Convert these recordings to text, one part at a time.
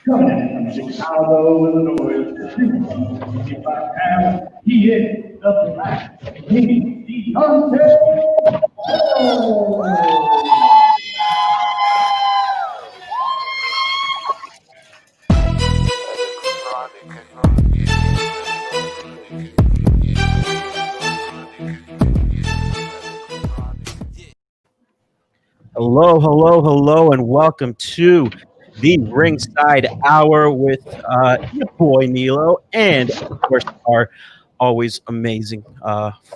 Coming from Chicago, Illinois, 55 pounds, he is the Black King, Deonte Ford. Hello, hello, hello, and welcome to the Ringside Hour with your boy Nilo, and of course our always amazing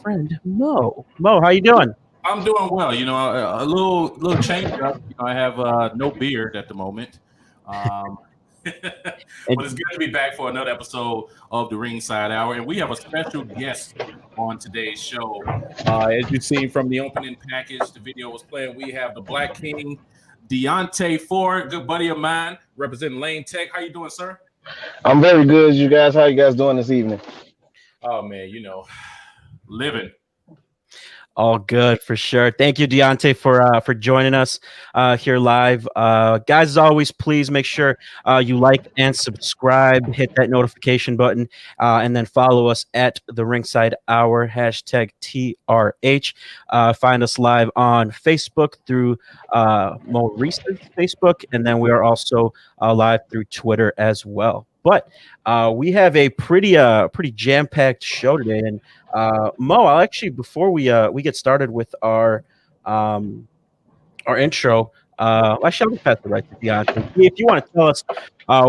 friend Mo. Mo, how you doing? I'm doing well. A little change up. I have no beard at the moment, um, but it's And good to be back for another episode of the Ringside Hour, and we have a special guest on today's show. As you've seen from the opening package, the video was playing. We have the Black King, Deonte Ford, good buddy of mine, representing Lane Tech. How you doing, sir? I'm very good, you guys. How you guys doing this evening? Oh man, living. all good for sure. Thank you, Deontay, for joining us here live. Guys, as always, please make sure you like and subscribe, hit that notification button, and then follow us at the Ringside Hour, hashtag TRH. Find us live on Facebook through more recent Facebook, and then we are also live through Twitter as well. But we have a pretty jam-packed show today, and Mo, I'll actually before we get started with our intro, I shall pass the right to Deontay. If you want to tell us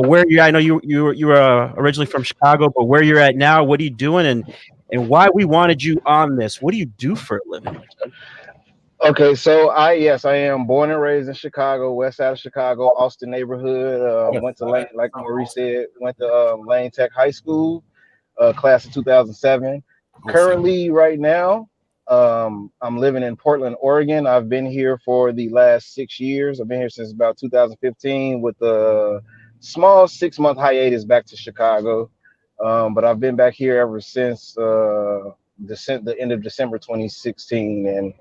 where you're, I know you were originally from Chicago, but where you're at now, what are you doing, and why we wanted you on this? What do you do for a living, my friend? Okay, so I am born and raised in Chicago, west side of Chicago, Austin neighborhood. Went to Lane, like Maurice said, went to Lane Tech High School, class of 2007. Currently, right now, I'm living in Portland, Oregon. I've been here for the last 6 years. I've been here since about 2015 with a small 6-month hiatus back to Chicago. But I've been back here ever since the end of December 2016. And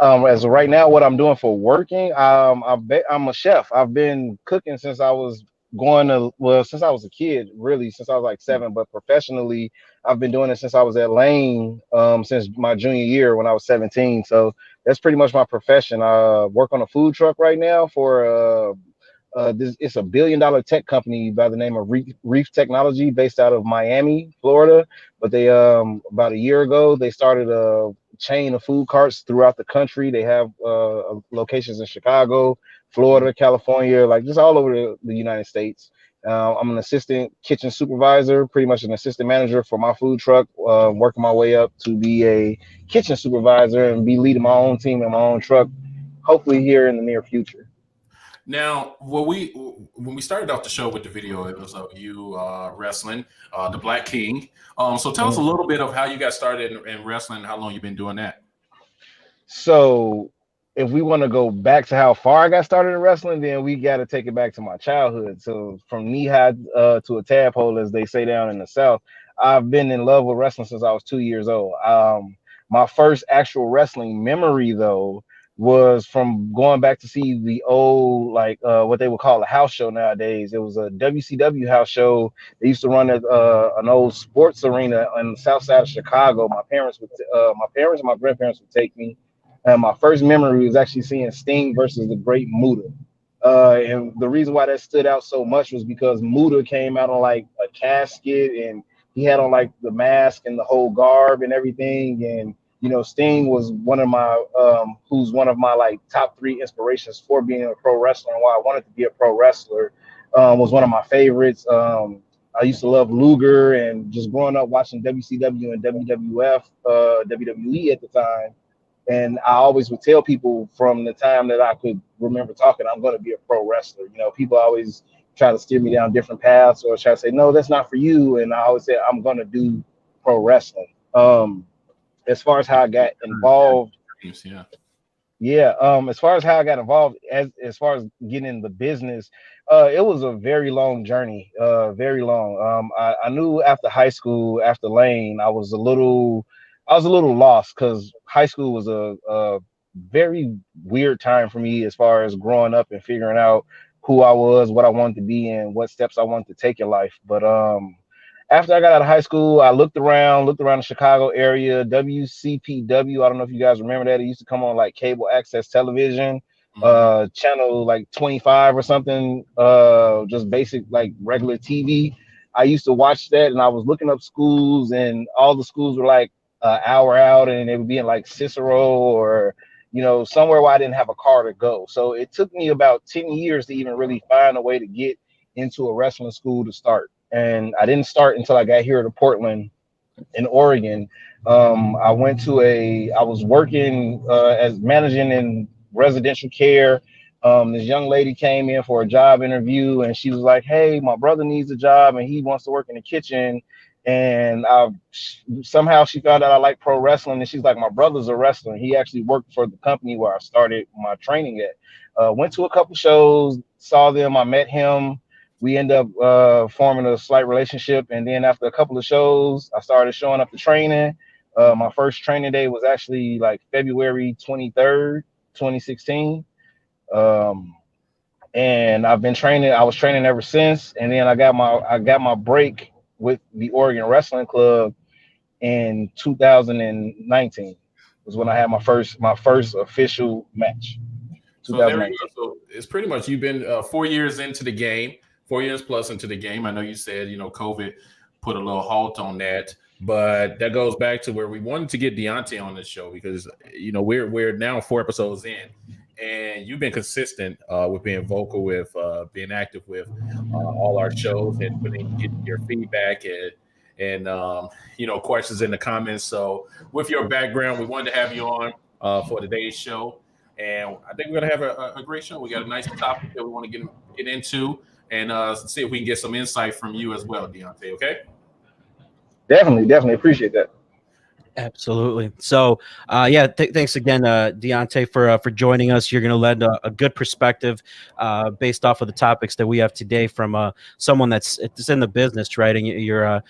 as of right now, what I'm doing for working, I'm a chef. I've been cooking since I was since I was a kid, really, since I was like 7. But professionally, I've been doing it since I was at Lane, since my junior year when I was 17. So that's pretty much my profession. I work on a food truck right now for it's a $1 billion tech company by the name of Reef Technology, based out of Miami, Florida. But they about a year ago they started a chain of food carts throughout the country. They have locations in Chicago, Florida, California, like just all over the United States. I'm an assistant kitchen supervisor, pretty much an assistant manager for my food truck, working my way up to be a kitchen supervisor and be leading my own team and my own truck, hopefully here in the near future. Now, when we started off the show with the video, it was of you wrestling, the Black King. So tell us a little bit of how you got started in wrestling and how long you've been doing that. So if we want to go back to how far I got started in wrestling, then we got to take it back to my childhood. So from knee high to a tadpole, as they say down in the South, I've been in love with wrestling since I was 2 years old. My first actual wrestling memory, though, was from going back to see the old, like what they would call a house show nowadays. It was a WCW house show. They used to run at an old sports arena on the south side of Chicago. My parents and my grandparents would take me. And my first memory was actually seeing Sting versus the Great Muta. And the reason why that stood out so much was because Muta came out on like a casket, and he had on like the mask and the whole garb and everything. And Sting was who's one of my like top 3 inspirations for being a pro wrestler, and why I wanted to be a pro wrestler. Was one of my favorites. I used to love Luger, and just growing up watching WCW and WWF, WWE at the time. And I always would tell people from the time that I could remember talking, I'm going to be a pro wrestler. People always try to steer me down different paths or try to say, no, that's not for you. And I always say, I'm going to do pro wrestling. As far as how I got involved, as far as how I got involved, as far as getting in the business, it was a very long journey, very long. I knew after high school, after Lane, I was a little lost, because high school was a very weird time for me as far as growing up and figuring out who I was, what I wanted to be, and what steps I wanted to take in life. But after I got out of high school, I looked around the Chicago area. WCPW, I don't know if you guys remember that. It used to come on like cable access television, channel like 25 or something, just basic like regular TV. I used to watch that, and I was looking up schools, and all the schools were like an hour out, and they would be in like Cicero or somewhere where I didn't have a car to go. So it took me about 10 years to even really find a way to get into a wrestling school to start. And I didn't start until I got here to Portland in Oregon. I was working as managing in residential care. This young lady came in for a job interview, and she was like, "Hey, my brother needs a job and he wants to work in the kitchen." And somehow she found out I like pro wrestling, and she's like, "My brother's a wrestler. He actually worked for the company where I started my training at." Went to a couple shows, saw them, I met him. We end up forming a slight relationship, and then after a couple of shows, I started showing up to training. My first training day was actually like February 23rd, 2016. And I've been training. I was training ever since, and then I got my break with the Oregon Wrestling Club in 2019. Was when I had my first official match. So there you go. So it's pretty much you've been 4 years into the game. 4 years plus into the game. I know you said, COVID put a little halt on that, but that goes back to where we wanted to get Deonte on this show because, we're now 4 episodes in, and you've been consistent with being vocal, with being active with all our shows and getting your feedback and questions in the comments. So with your background, we wanted to have you on for today's show, and I think we're gonna have a great show. We got a nice topic that we want to get into. And see if we can get some insight from you as well, Deonte, okay? Definitely appreciate that. Absolutely. So, thanks again, Deonte, for joining us. You're going to lend a good perspective based off of the topics that we have today from someone that's in the business, right? And you're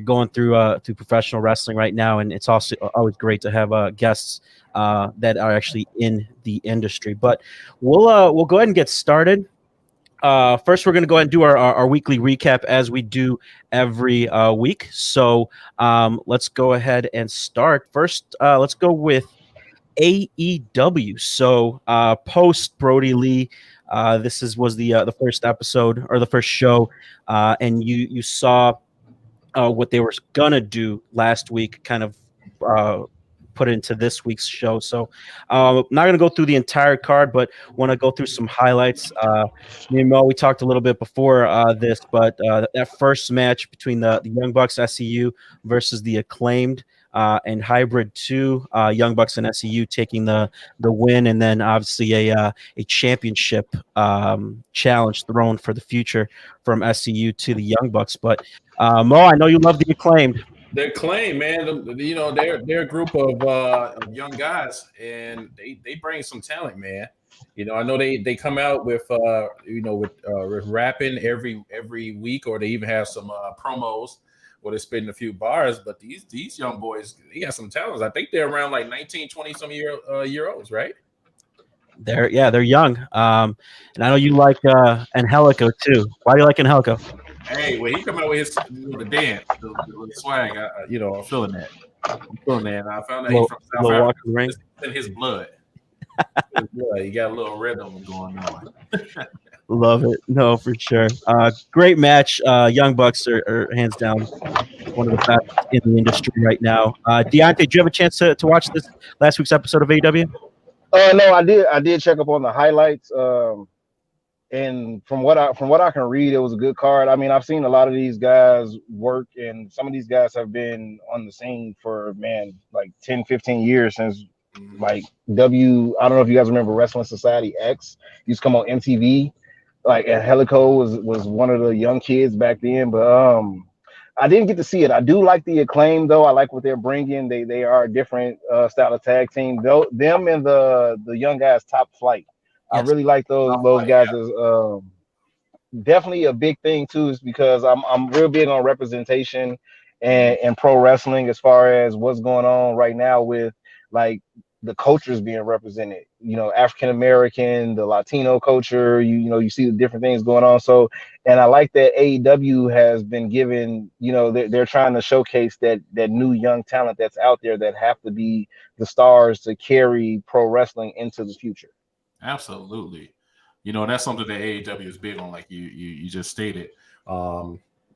going through professional wrestling right now, and it's also always great to have guests that are actually in the industry. But we'll go ahead and get started. First, we're going to go ahead and do our weekly recap as we do every week. So let's go ahead and start. First, let's go with AEW. So post Brody Lee, this was the first episode or the first show, and you saw what they were going to do last week, kind of put into this week's show. So I'm not going to go through the entire card, but want to go through some highlights. Me and Mo, we talked a little bit before this, but that first match between the Young Bucks SCU versus the Acclaimed and Hybrid 2, Young Bucks and SCU taking the win, and then obviously a championship challenge thrown for the future from SCU to the Young Bucks. But Mo, I know you love the Acclaimed. The Acclaim, man, they're a group of young guys, and they bring some talent, man. I know they come out with with rapping every week, or they even have some promos where they're spitting a few bars. But these young boys, they got some talents. I think they're around like 19, 20 some year olds, right? They're young. And I know you like Angelico too. Why do you like Angelico? Hey, when he come out with the dance, the swag, I'm feeling that. I found out he's from South Africa. It's in his blood. He got a little rhythm going on. Love it. No, for sure. Great match. Young Bucks are hands down one of the best in the industry right now. Deonte, did you have a chance to watch this last week's episode of AEW? No, I did check up on the highlights. And from what I can read, it was a good card. I mean, I've seen a lot of these guys work, and some of these guys have been on the scene for like 10, 15 years since like I don't know if you guys remember Wrestling Society X used to come on MTV. Like Angelico was one of the young kids back then, but I didn't get to see it. I do like the Acclaim though. I like what they're bringing. They are a different style of tag team. Them and the young guys Top Flight. Yes. I really like those guys. Is definitely a big thing too, is because I'm real big on representation and pro wrestling as far as what's going on right now with like the cultures being represented. You know, African American, the Latino culture. You know, you see the different things going on. So, and I like that AEW has been given. You know, they're trying to showcase that new young talent that's out there that have to be the stars to carry pro wrestling into the future. Absolutely. You know, that's something that AEW is big on, like you just stated.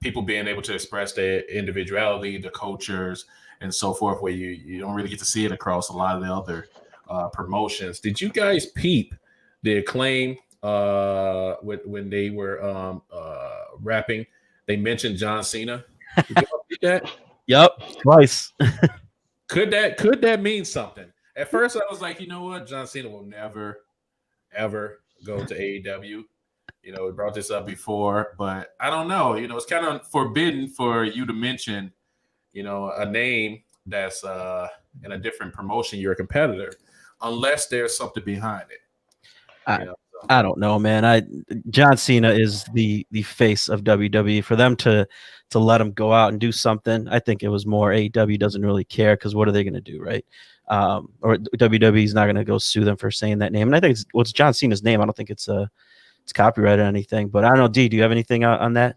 People being able to express their individuality, the cultures, and so forth, where you don't really get to see it across a lot of the other promotions. Did you guys peep the Acclaim when they were rapping? They mentioned John Cena. Did y'all see that? Yep, twice. Could that mean something? At first, I was like, you know what, John Cena will never ever go to AEW. You know, we brought this up before, but I don't know. You know, it's kind of forbidden for you to mention, you know, a name that's in a different promotion, you're a competitor, unless there's something behind it. You know, so. I don't know, man. John Cena is the face of WWE. For them to let him go out and do something, I think it was more AEW doesn't really care, because what are they going to do, right? Or WWE is not going to go sue them for saying that name. And I think it's John Cena's name. I don't think it's copyrighted or anything. But I don't know. D, do you have anything on that?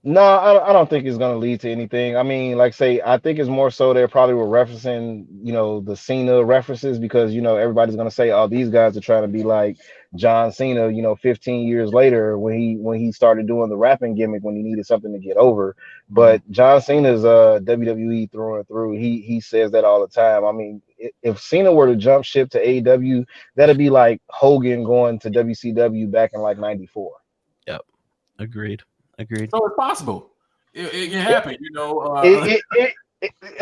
No, I don't think it's going to lead to anything. I mean, like say, I think it's more so they probably were referencing, you know, the Cena references, because, you know, everybody's going to say, oh, these guys are trying to be like John Cena, you know, 15 years later when he started doing the rapping gimmick when he needed something to get over. But John Cena's WWE through and through. He says that all the time. I mean, if Cena were to jump ship to AEW, that'd be like Hogan going to WCW back in like '94. Yep. Agreed. So it's possible. It can happen, you know.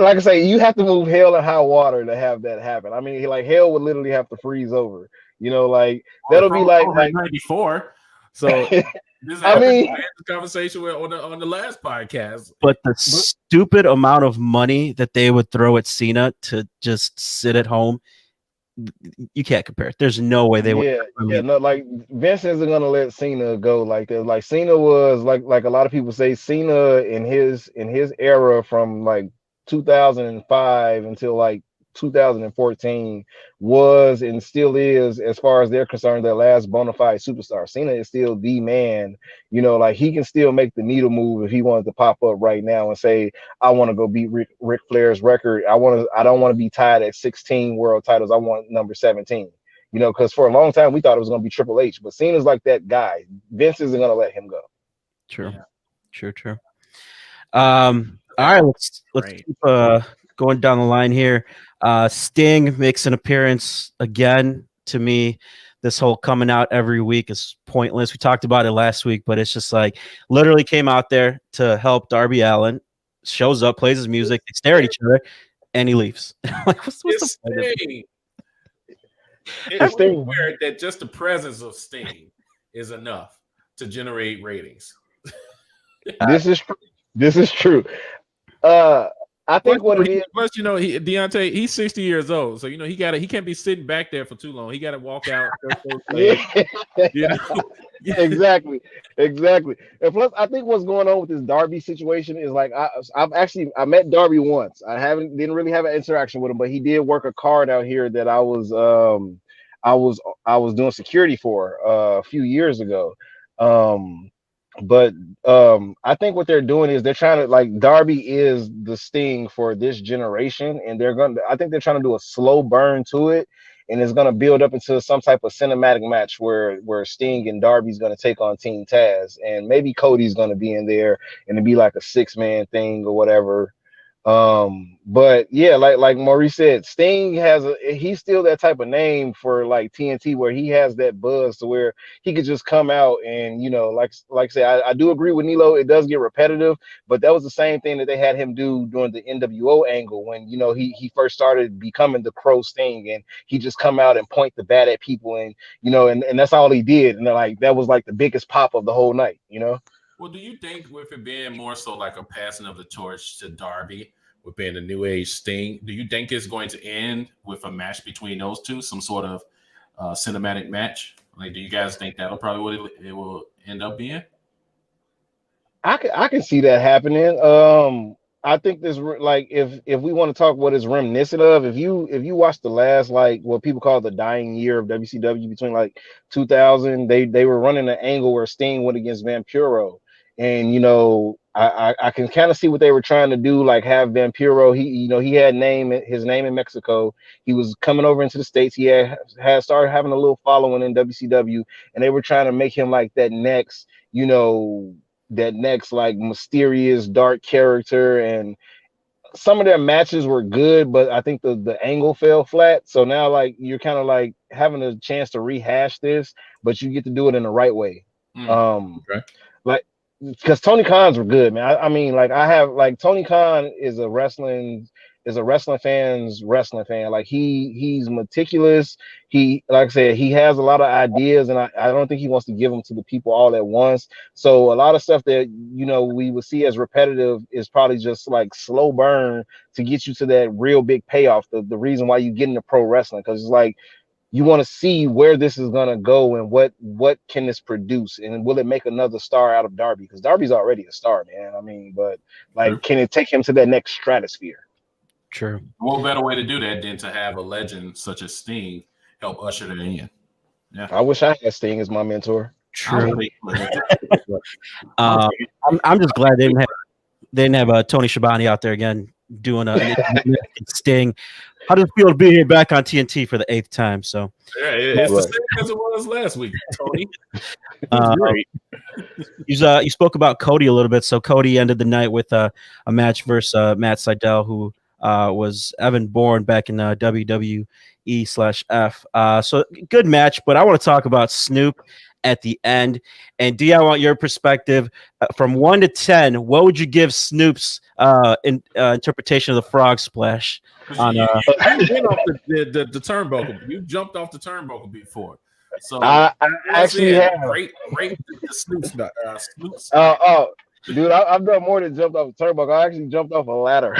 Like I say, you have to move hell and high water to have that happen. I mean, like hell would literally have to freeze over. You know, like that'll be like '94. So this I mean, had this conversation on the last podcast. But the stupid amount of money that they would throw at Cena to just sit at home, you can't compare it. There's no way they would. Yeah, no, like Vince isn't gonna let Cena go like that. Like Cena was like a lot of people say Cena in his era from like 2005 until like 2014 was and still is, as far as they're concerned, their last bona fide superstar. Cena is still the man. You know, like he can still make the needle move if he wanted to pop up right now and say, I want to go beat Ric Flair's record. I don't want to be tied at 16 world titles. I want number 17. You know, because for a long time we thought it was going to be Triple H, but Cena's like that guy. Vince isn't going to let him go. True. All right, let's keep going down the line here. Sting makes an appearance again. To me, this whole coming out every week is pointless. We talked about it last week, but it's just like literally came out there to help Darby Allin, shows up, plays his music, they stare at each other, and he leaves. Like, what's the point? It's weird that just the presence of Sting is enough to generate ratings. This is true. I think what it is. Plus, you know, Deonte, he's 60 years old, so you know he can't be sitting back there for too long. He got to walk out. You know? Exactly. And plus, I think what's going on with this Darby situation is like I met Darby once. Didn't really have an interaction with him, but he did work a card out here that I was doing security for a few years ago. But I think what they're doing is they're trying to, like, Darby is the Sting for this generation, and I think they're trying to do a slow burn to it, and it's going to build up into some type of cinematic match where Sting and Darby's going to take on Team Taz, and maybe Cody's going to be in there, and it'd be like a 6-man thing or whatever. But yeah, like Maurice said, Sting he's still that type of name for like TNT, where he has that buzz to where he could just come out and, you know, like I say, I do agree with Nilo, it does get repetitive, but that was the same thing that they had him do during the NWO angle when, you know, he first started becoming the Crow Sting, and he just come out and point the bat at people, and, you know, and that's all he did, and like that was like the biggest pop of the whole night, you know. Well, do you think with it being more so like a passing of the torch to Darby, with being a new age Sting, do you think it's going to end with a match between those two, some sort of cinematic match? Like, do you guys think that'll probably what it will end up being? I can see that happening. I think this like if we want to talk what is reminiscent of, if you watch the last like what people call the dying year of WCW between like 2000, they were running an angle where Sting went against Vampiro, and I can kind of see what they were trying to do, like have Vampiro. He had his name in Mexico. He was coming over into the States. He had started having a little following in WCW, and they were trying to make him like that next like mysterious dark character. And some of their matches were good, but I think the angle fell flat. So now like you're kind of like having a chance to rehash this, but you get to do it in the right way. Okay. Like because Tony Khan's were good, man. I mean, like I have like Tony Khan is a wrestling fan's wrestling fan. Like he's meticulous. He, like I said, he has a lot of ideas, and I don't think he wants to give them to the people all at once. So a lot of stuff that we would see as repetitive is probably just like slow burn to get you to that real big payoff. The reason why you get into pro wrestling, because it's like you want to see where this is gonna go and what can this produce, and will it make another star out of Darby? Because Darby's already a star, man. I mean, but like, can it take him to that next stratosphere? True. What better way to do that than to have a legend such as Sting help usher that in? Yeah. I wish I had Sting as my mentor. True. I'm just glad they didn't have Tony Schiavone out there again doing a Sting. How does it feel to be here back on TNT for the 8th time? So yeah, it's the same as it was last week, Tony. Great. You spoke about Cody a little bit. So Cody ended the night with a match versus Matt Sydal, who was Evan Bourne back in WWE/F. So good match, but I want to talk about Snoop at the end. And D, I want your perspective from 1 to 10. What would you give Snoop's interpretation of the frog splash? You went off the turnbuckle. You jumped off the turnbuckle before. So I actually have great the Snoop's. Dude, I've done more than jumped off a turnbuckle. I actually jumped off a ladder.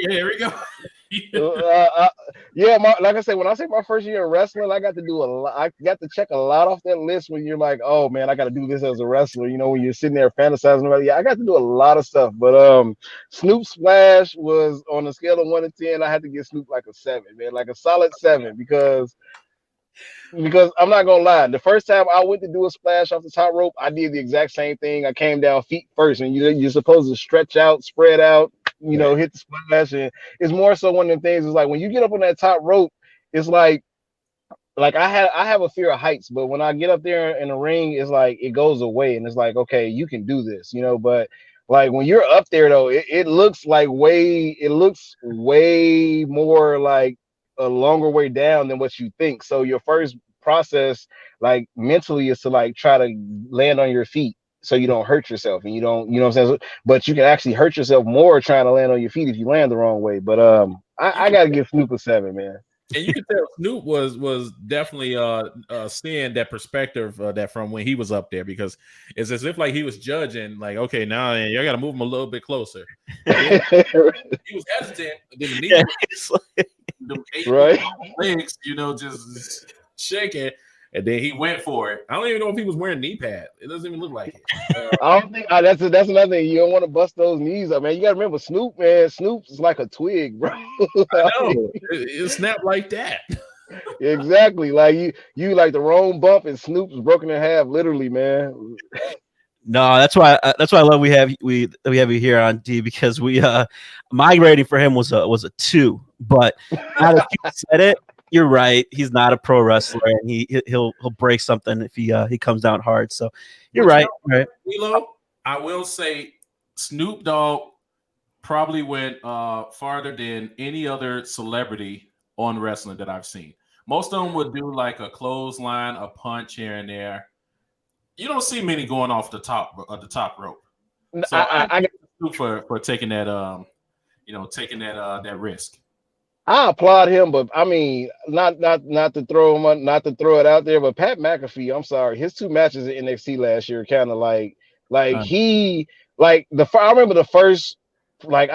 Here we go. Like I said, when I say my first year of wrestling, I got to do a lot. I got to check a lot off that list when you're like, oh man, I got to do this as a wrestler. When you're sitting there fantasizing about it. Yeah, I got to do a lot of stuff. But Snoop Splash was on a scale of 1 to 10. I had to give Snoop like a 7, man, like a solid 7, because I'm not gonna lie, the first time I went to do a splash off the top rope, I did the exact same thing. I came down feet first, and you're supposed to stretch out, spread out, hit the splash. And it's more so one of the things is like when you get up on that top rope, it's like I have a fear of heights, but when I get up there in the ring, it's like it goes away, and it's like, okay, you can do this, but like when you're up there though, it looks way more like a longer way down than what you think. So your first process, like mentally, is to like try to land on your feet so you don't hurt yourself, and you don't, what I'm saying? But you can actually hurt yourself more trying to land on your feet if you land the wrong way. But I gotta give Snoop a 7, man. And you can tell Snoop was definitely seeing that perspective that from when he was up there, because it's as if like he was judging, like, okay, now you got to move him a little bit closer. He was hesitant. Then the right legs, just shaking, and then he went for it. I don't even know if he was wearing knee pad. It doesn't even look like it. I don't think that's another thing. You don't want to bust those knees up, man. You got to remember Snoop, man. Snoop's like a twig, bro. I know. It snapped like that. Exactly. Like you like the wrong bump, and Snoop's broken in half, literally, man. No, that's why I love we have you here on D, because my rating for him was a 2, but now that you said it, you're right. He's not a pro wrestler, and he'll break something if he comes down hard. So you're right. Right. I will say Snoop Dogg probably went farther than any other celebrity on wrestling that I've seen. Most of them would do like a clothesline, a punch here and there. You don't see many going off the top rope. So I get Snoop for taking that that risk. I applaud him, but I mean, not to throw it out there, but Pat McAfee, I'm sorry, his 2 matches in NXT last year kind of I remember the first, like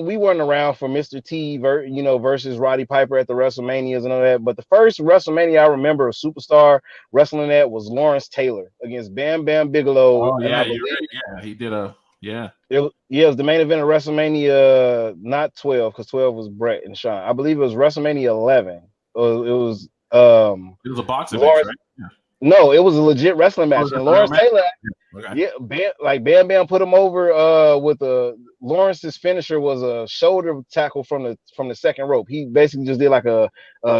we weren't around for Mr. T versus Roddy Piper at the WrestleManias and all that, but the first WrestleMania I remember a superstar wrestling at was Lawrence Taylor against Bam Bam Bigelow. Oh yeah, you're right. Yeah, he did a Yeah. It was the main event of WrestleMania, not 12, because 12 was Brett and Sean. I believe it was WrestleMania 11. It was It was a boxing match, Lawrence. right? Yeah. No, it was a legit wrestling Oh, match, was it and a real Lawrence match? Taylor. Okay. Yeah, Bam Bam put him over with a Lawrence's finisher was a shoulder tackle from the second rope. He basically just did like a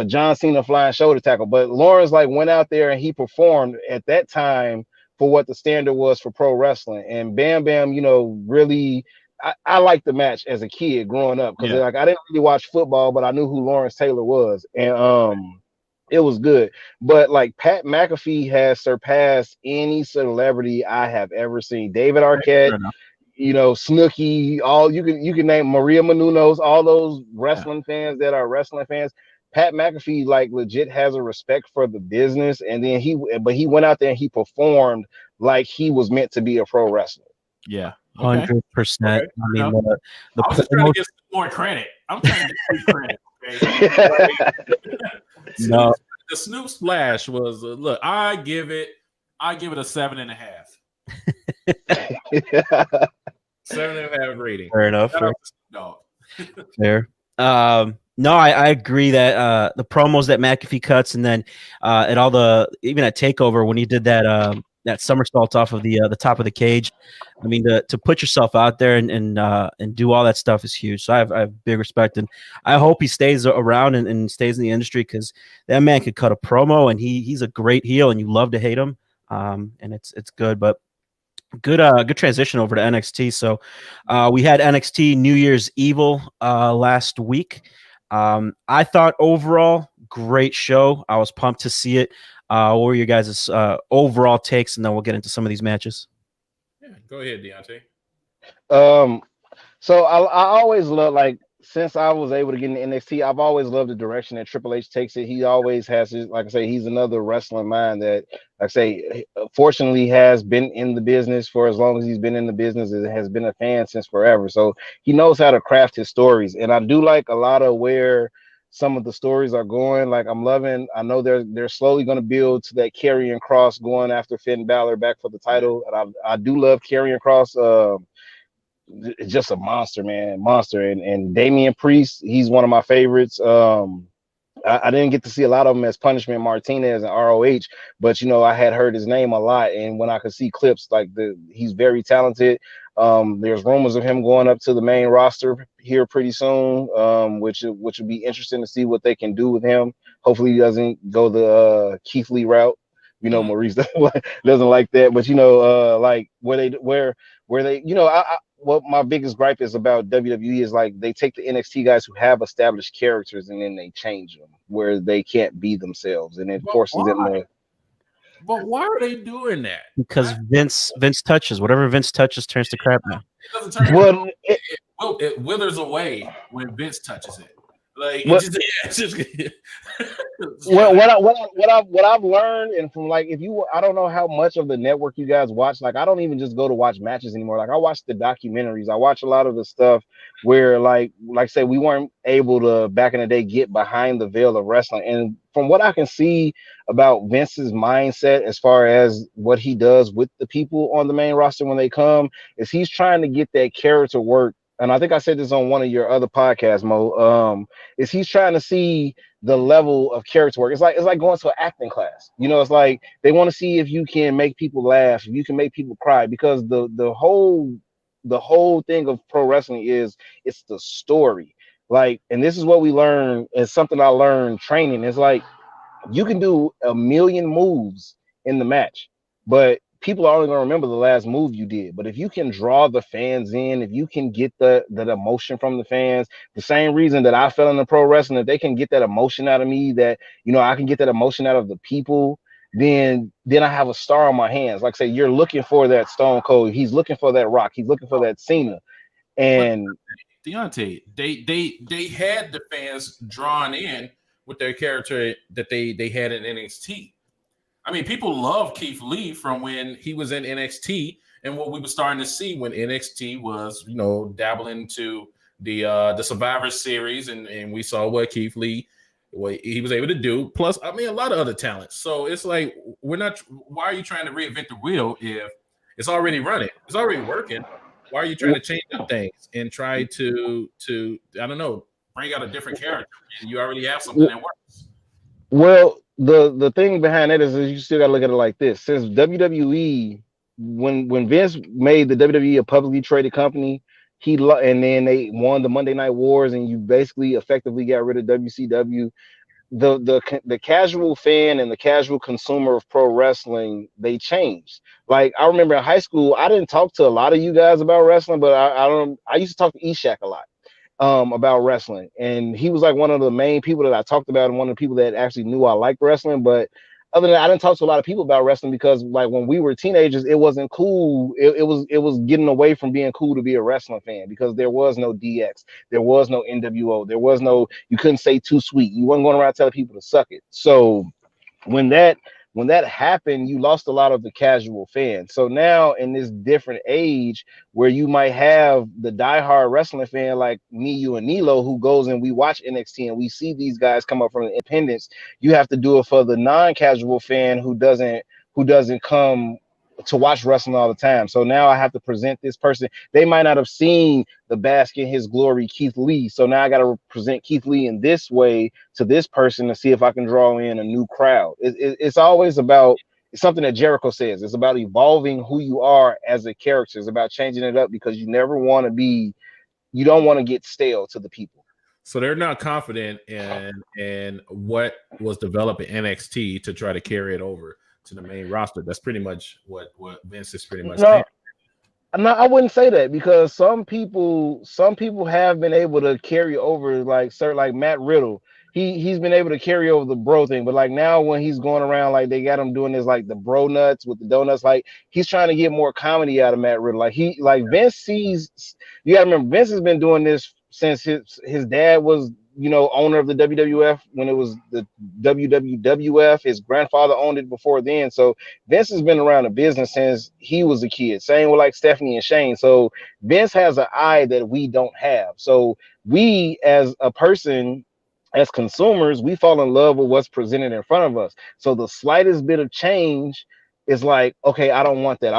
John Cena flying shoulder tackle. But Lawrence like went out there and he performed at that time for what the standard was for pro wrestling. And Bam Bam, really I liked the match as a kid growing up because like I didn't really watch football, but I knew who Lawrence Taylor was. And it was good. But like Pat McAfee has surpassed any celebrity I have ever seen. David Arquette, Snooki, all you can name, Maria Menounos, all those wrestling fans that are wrestling fans. Pat McAfee like legit has a respect for the business, and then he went out there and he performed like he was meant to be a pro wrestler. Yeah. 100%. I mean, the I was just trying to get some more credit. I'm trying to get credit. Okay. No. The Snoop Splash was look. I give it a 7.5. 7.5 rating. Fair enough. No. Fair. No, I agree that the promos that McAfee cuts, and then at all even at Takeover when he did that somersault off of the top of the cage. I mean, to put yourself out there and do all that stuff is huge. So I have big respect, and I hope he stays around and stays in the industry because that man could cut a promo, and he's a great heel, and you love to hate him. And it's good, but good transition over to NXT. So we had NXT New Year's Evil last week. I thought overall great show. I was pumped to see it. What were your guys' overall takes, and then we'll get into some of these matches. Yeah, go ahead, Deonte. So I always love, like, since I was able to get into NXT, I've always loved the direction that Triple H takes it. He always has his, like I say, he's another wrestling mind that, like I say, fortunately has been in the business for as long as he's been in the business and has been a fan since forever. So he knows how to craft his stories. And I do like a lot of where some of the stories are going. Like I know they're slowly going to build to that Karrion Kross going after Finn Balor back for the title. And I do love Karrion Kross. Just a monster, and Damian Priest, he's one of my favorites. I didn't get to see a lot of them as Punishment Martinez and ROH, but I had heard his name a lot, and when I could see clips, like he's very talented. There's rumors of him going up to the main roster here pretty soon, which would be interesting to see what they can do with him. Hopefully he doesn't go the Keith Lee route. Maurice doesn't like that, but like where they what my biggest gripe is about WWE is like they take the NXT guys who have established characters and then they change them where they can't be themselves, and it forces them to. But why are they doing that? Because Vince touches whatever Vince touches turns to crap now. It doesn't turn. It withers away when Vince touches it. Like what I've learned, and from like I don't know how much of the network you guys watch. Like I don't even just go to watch matches anymore. Like I watch the documentaries. I watch a lot of the stuff where like say we weren't able to back in the day get behind the veil of wrestling. And from what I can see about Vince's mindset as far as what he does with the people on the main roster when they come, is he's trying to get that character work. And I think I said this on one of your other podcasts, Mo. Is he's trying to see the level of character work. It's like going to an acting class. It's like they want to see if you can make people laugh, if you can make people cry, because the whole thing of pro wrestling is it's the story. Like, and this is what we learn. It's something I learned training. It's like you can do a million moves in the match, but people are only going to remember the last move you did. But if you can draw the fans in, if you can get that emotion from the fans, the same reason that I fell into pro wrestling, if they can get that emotion out of me, that I can get that emotion out of the people, then I have a star on my hands. Like say, you're looking for that Stone Cold, he's looking for that Rock, he's looking for that Cena. And Deonte, they had the fans drawn in with their character that they had in NXT. I mean, people love Keith Lee from when he was in NXT and what we were starting to see when NXT was, dabbling into the Survivor Series, and we saw what Keith Lee, what he was able to do. Plus, I mean, a lot of other talents. So it's like why are you trying to reinvent the wheel if it's already running? It's already working. Why are you trying to change up things and try to I don't know, bring out a different character? And you already have something that works. Well, the thing behind that is you still got to look at it like this. Since WWE, when Vince made the WWE a publicly traded company, and then they won the Monday Night Wars, and you basically effectively got rid of WCW. The casual fan and the casual consumer of pro wrestling, they changed. Like I remember in high school, I didn't talk to a lot of you guys about wrestling, but I used to talk to Eshak a lot about wrestling, and he was like one of the main people that I talked about, and one of the people that actually knew I liked wrestling. But other than that, I didn't talk to a lot of people about wrestling because like when we were teenagers, it wasn't cool. It was getting away from being cool to be a wrestling fan because there was no DX, there was no NWO, there was no, you couldn't say too sweet, you wasn't going around telling people to suck it. So when that happened, you lost a lot of the casual fans. So now in this different age where you might have the diehard wrestling fan like me, you, and Nilo, who goes and we watch NXT and we see these guys come up from the independents, you have to do it for the non-casual fan who doesn't come to watch wrestling all the time. So now I have to present this person. They might not have seen the bask in his glory Keith Lee. So now I got to present Keith Lee in this way to this person to see if I can draw in a new crowd. It's always about, it's something that Jericho says. It's about evolving who you are as a character. It's about changing it up because you never want to be, you don't want to get stale to the people. So they're not confident in what was developed in NXT to try to carry it over to the main roster. That's pretty much what Vince is pretty much saying. No, I wouldn't say that because some people have been able to carry over, like Matt Riddle. He's been able to carry over the bro thing, but like now when he's going around, like they got him doing this like the bro nuts with the donuts, like he's trying to get more comedy out of Matt Riddle. Like Vince sees, you gotta remember Vince has been doing this since his dad was, you know, owner of the WWF when it was the WWF. His grandfather owned it before then. So Vince has been around the business since he was a kid. Same with like Stephanie and Shane. So Vince has an eye that we don't have. So we as a person, as consumers, we fall in love with what's presented in front of us. So the slightest bit of change is like, okay, I don't want that.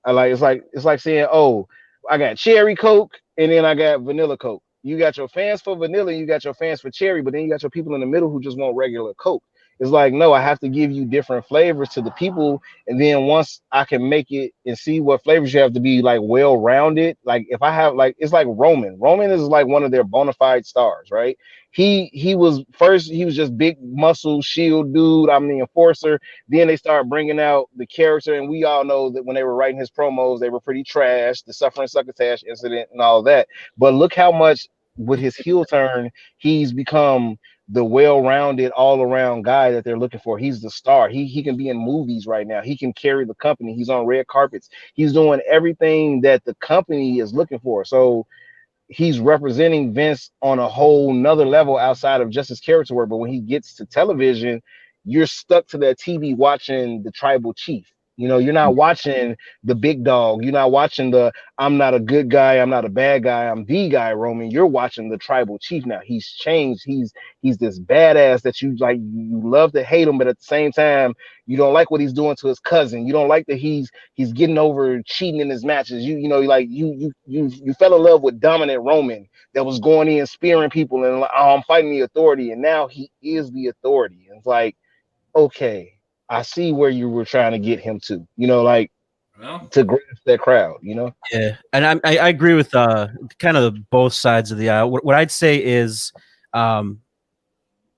It's like saying, oh, I got cherry Coke and then I got vanilla Coke. You got your fans for vanilla, you got your fans for cherry, but then you got your people in the middle who just want regular Coke. It's like, no, I have to give you different flavors to the people. And then once I can make it and see what flavors you have to be like well-rounded. Like if I have like, it's like Roman. Roman is like one of their bona fide stars, right? He was just big muscle shield dude. I'm the enforcer. Then they started bringing out the character, and we all know that when they were writing his promos, they were pretty trash. The suffering succotash incident and all that. But look how much with his heel turn, he's become the well-rounded, all-around guy that they're looking for. He's the star. He can be in movies right now. He can carry the company. He's on red carpets. He's doing everything that the company is looking for. So he's representing Vince on a whole nother level outside of just his character work. But when he gets to television, you're stuck to that TV watching the tribal chief. You know, you're not watching the big dog. You're not watching the, I'm not a good guy, I'm not a bad guy, I'm the guy, Roman. You're watching the tribal chief now. He's changed. He's this badass that you like, you love to hate him, but at the same time, you don't like what he's doing to his cousin. You don't like that he's getting over cheating in his matches. You know, like you fell in love with dominant Roman that was going in spearing people and like, oh, I'm fighting the authority, and now he is the authority. And it's like, okay, I see where you were trying to get him to, you know, like to grasp that crowd, you know? Yeah. And I agree with kind of both sides of the aisle. What I'd say is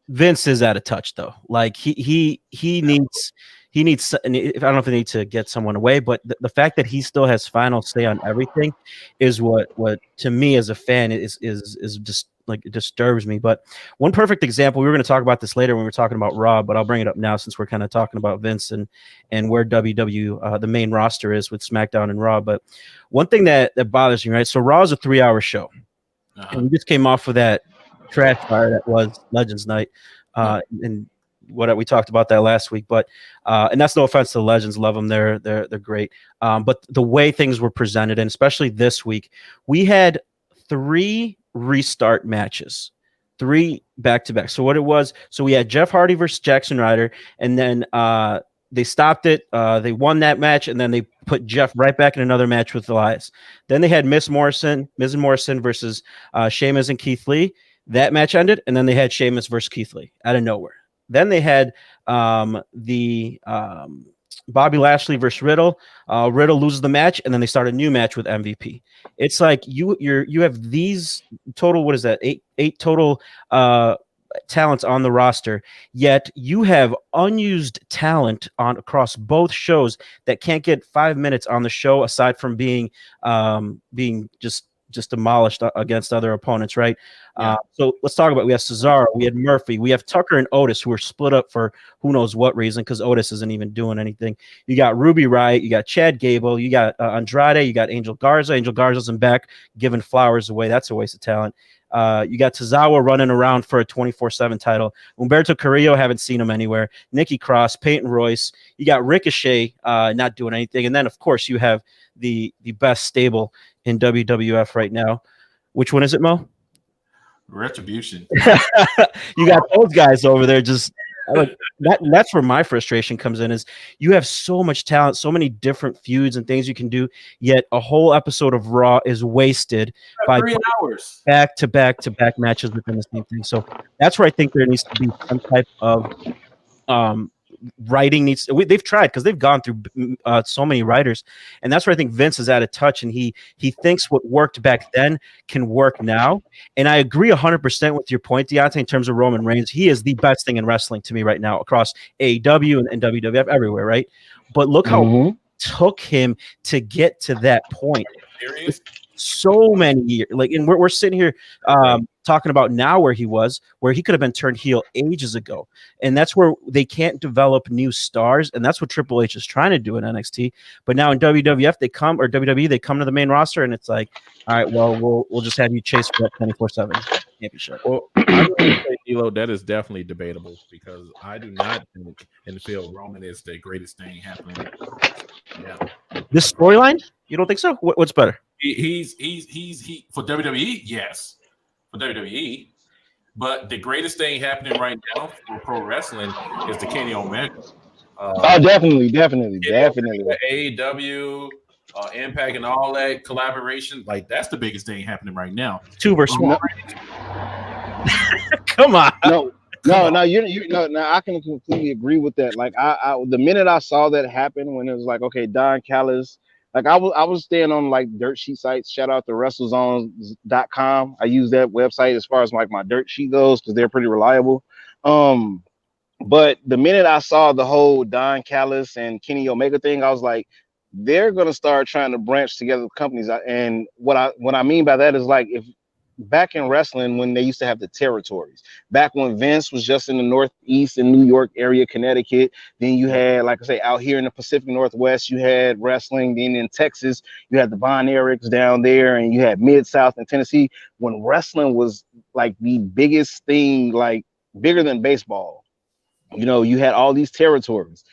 Vince is out of touch though. Like he needs, and I don't know if they need to get someone away, but the fact that he still has final say on everything is what to me as a fan is just like, it disturbs me. But one perfect example, we were going to talk about this later when we were talking about Raw, but I'll bring it up now since we're kind of talking about Vince and where WWE the main roster is with SmackDown and Raw. But one thing that bothers me, right? So Raw is a 3-hour show, and we just came off of that trash fire that was Legends Night, and what we talked about that last week. But and that's no offense to the Legends, love them, they're great. But the way things were presented, and especially this week, we had 3 restart matches, 3 back-to-back. So what it was, so we had Jeff Hardy versus Jackson Ryder, and then they stopped it. They won that match, and then they put Jeff right back in another match with Elias. Then they had Miz and Morrison versus Sheamus and Keith Lee. That match ended, and then they had Sheamus versus Keith Lee out of nowhere. Then they had the Bobby Lashley versus Riddle. Riddle loses the match, and then they start a new match with MVP. It's like you have these total, what is that? Eight total talents on the roster, yet you have unused talent on across both shows that can't get 5 minutes on the show aside from being just demolished against other opponents, right? Yeah. So let's talk about, we have Cesaro, we had Murphy, we have Tucker and Otis, who are split up for who knows what reason, because Otis isn't even doing anything. You got Ruby Riott, you got Chad Gable, you got Andrade, you got Angel Garza. Angel Garza's in back giving flowers away. That's a waste of talent. You got Tozawa running around for a 24/7 title. Humberto Carrillo, haven't seen him anywhere. Nikki Cross, Peyton Royce. You got Ricochet not doing anything. And then, of course, you have the best stable in WWF right now. Which one is it, Mo? Retribution. You got those guys over there just that's where my frustration comes in, is you have so much talent, so many different feuds and things you can do, yet a whole episode of Raw is wasted by 3 hours back to back to back matches within the same thing. So that's where I think there needs to be some type of writing needs. They've tried, because they've gone through so many writers, and that's where I think Vince is out of touch, and he thinks what worked back then can work now. And I agree 100% with your point, Deonte, in terms of Roman Reigns. He is the best thing in wrestling to me right now across AEW and WWF, everywhere, right? But look how it took him to get to that point. Serious? So many years, and we're sitting here talking about now where he could have been turned heel ages ago, and that's where they can't develop new stars, and that's what Triple H is trying to do in NXT. But now in WWF, WWE, they come to the main roster, and it's like, all right, well, we'll just have you chase for that 24/7 championship. Well, I'm going to say, D'Lo, that is definitely debatable, because I do not think and feel Roman is the greatest thing happening. Yeah. This storyline, you don't think so? What's better? He's for WWE, yes, for WWE. But the greatest thing happening right now for pro wrestling is the Kenny Omega. Definitely. The AEW, Impact, and all that collaboration. Like, that's the biggest thing happening right now. 2 versus 1. Come on. No, I can completely agree with that. Like, I the minute I saw that happen, when it was like, okay, Don Callis, like I was staying on like dirt sheet sites. Shout out to WrestleZone.com. I use that website as far as like my dirt sheet goes, because they're pretty reliable. But the minute I saw the whole Don Callis and Kenny Omega thing, I was like, they're gonna start trying to branch together companies. And what I mean by that is, like, if back in wrestling, when they used to have the territories, back when Vince was just in the Northeast and New York area, Connecticut, then you had, like I say, out here in the Pacific Northwest, you had wrestling. Then in Texas, you had the Von Erichs down there, and you had Mid-South and Tennessee, when wrestling was like the biggest thing, like bigger than baseball. You had all these territories.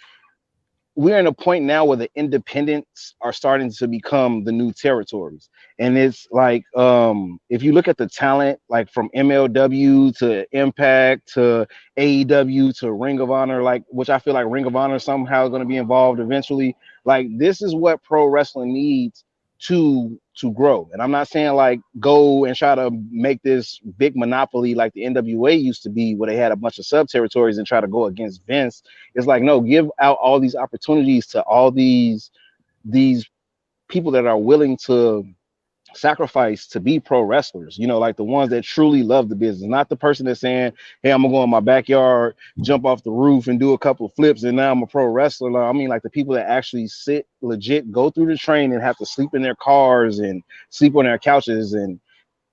We're in a point now where the independents are starting to become the new territories. And it's like, if you look at the talent, like from MLW to Impact to AEW to Ring of Honor, like, which I feel like Ring of Honor somehow is going to be involved eventually. Like, this is what pro wrestling needs to grow. And I'm not saying like go and try to make this big monopoly like the NWA used to be, where they had a bunch of sub territories and try to go against Vince. It's like, no, give out all these opportunities to all these people that are willing to sacrifice to be pro wrestlers, like the ones that truly love the business, not the person that's saying, hey, I'm gonna go in my backyard, jump off the roof and do a couple of flips and now I'm a pro wrestler. I mean, like the people that actually sit legit, go through the training, and have to sleep in their cars and sleep on their couches and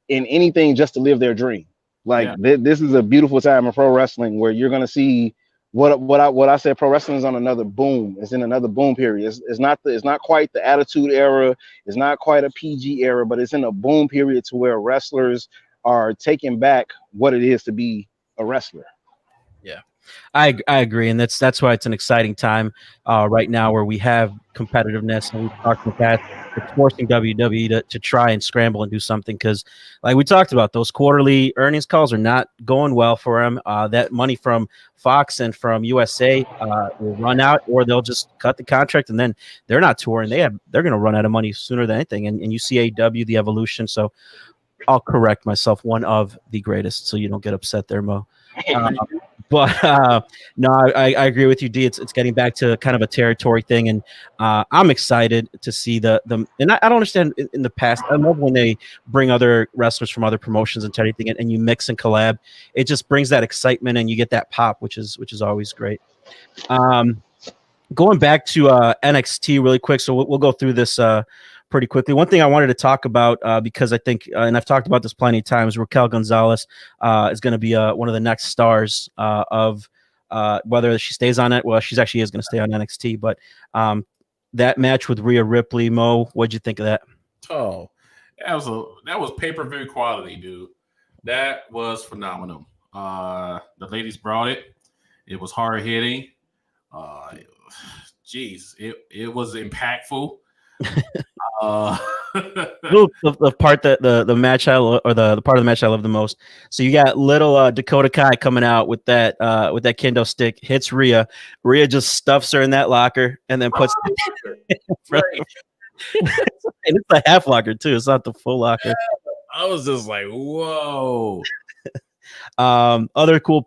in anything just to live their dream. Like, this is a beautiful time in pro wrestling, where you're gonna see what I said. Pro wrestling is on another boom. It's in another boom period. It's not quite the Attitude Era. It's not quite a PG era, but it's in a boom period to where wrestlers are taking back what it is to be a wrestler. Yeah, I agree, and that's why it's an exciting time right now where we have competitiveness, and we've talked in the past. It's forcing WWE to try and scramble and do something because, like we talked about, those quarterly earnings calls are not going well for them. That money from Fox and from USA will run out, or they'll just cut the contract, and then they're not touring. They're going to run out of money sooner than anything. And you see AEW, the evolution. So I'll correct myself, one of the greatest, so you don't get upset there, Mo. But no, I agree with you, D. It's getting back to kind of a territory thing, and I'm excited to see the. And I don't understand in the past. I love when they bring other wrestlers from other promotions into anything, and you mix and collab. It just brings that excitement, and you get that pop, which is always great. Going back to NXT really quick, so we'll go through this pretty quickly. One thing I wanted to talk about because I think, and I've talked about this plenty of times, Raquel Gonzalez is going to be one of the next stars of whether she stays on it. Well, she's actually is going to stay on NXT, but that match with Rhea Ripley, Mo, what'd you think of that? Oh, that was pay-per-view quality, dude. That was phenomenal. The ladies brought it. It was hard hitting. Geez, it was impactful. The part that the match I or the part of the match I love the most. So you got little Dakota Kai coming out with that kendo stick, hits Rhea. Rhea just stuffs her in that locker and then puts and it's a half locker too. It's not the full locker. I was just like, whoa. Other cool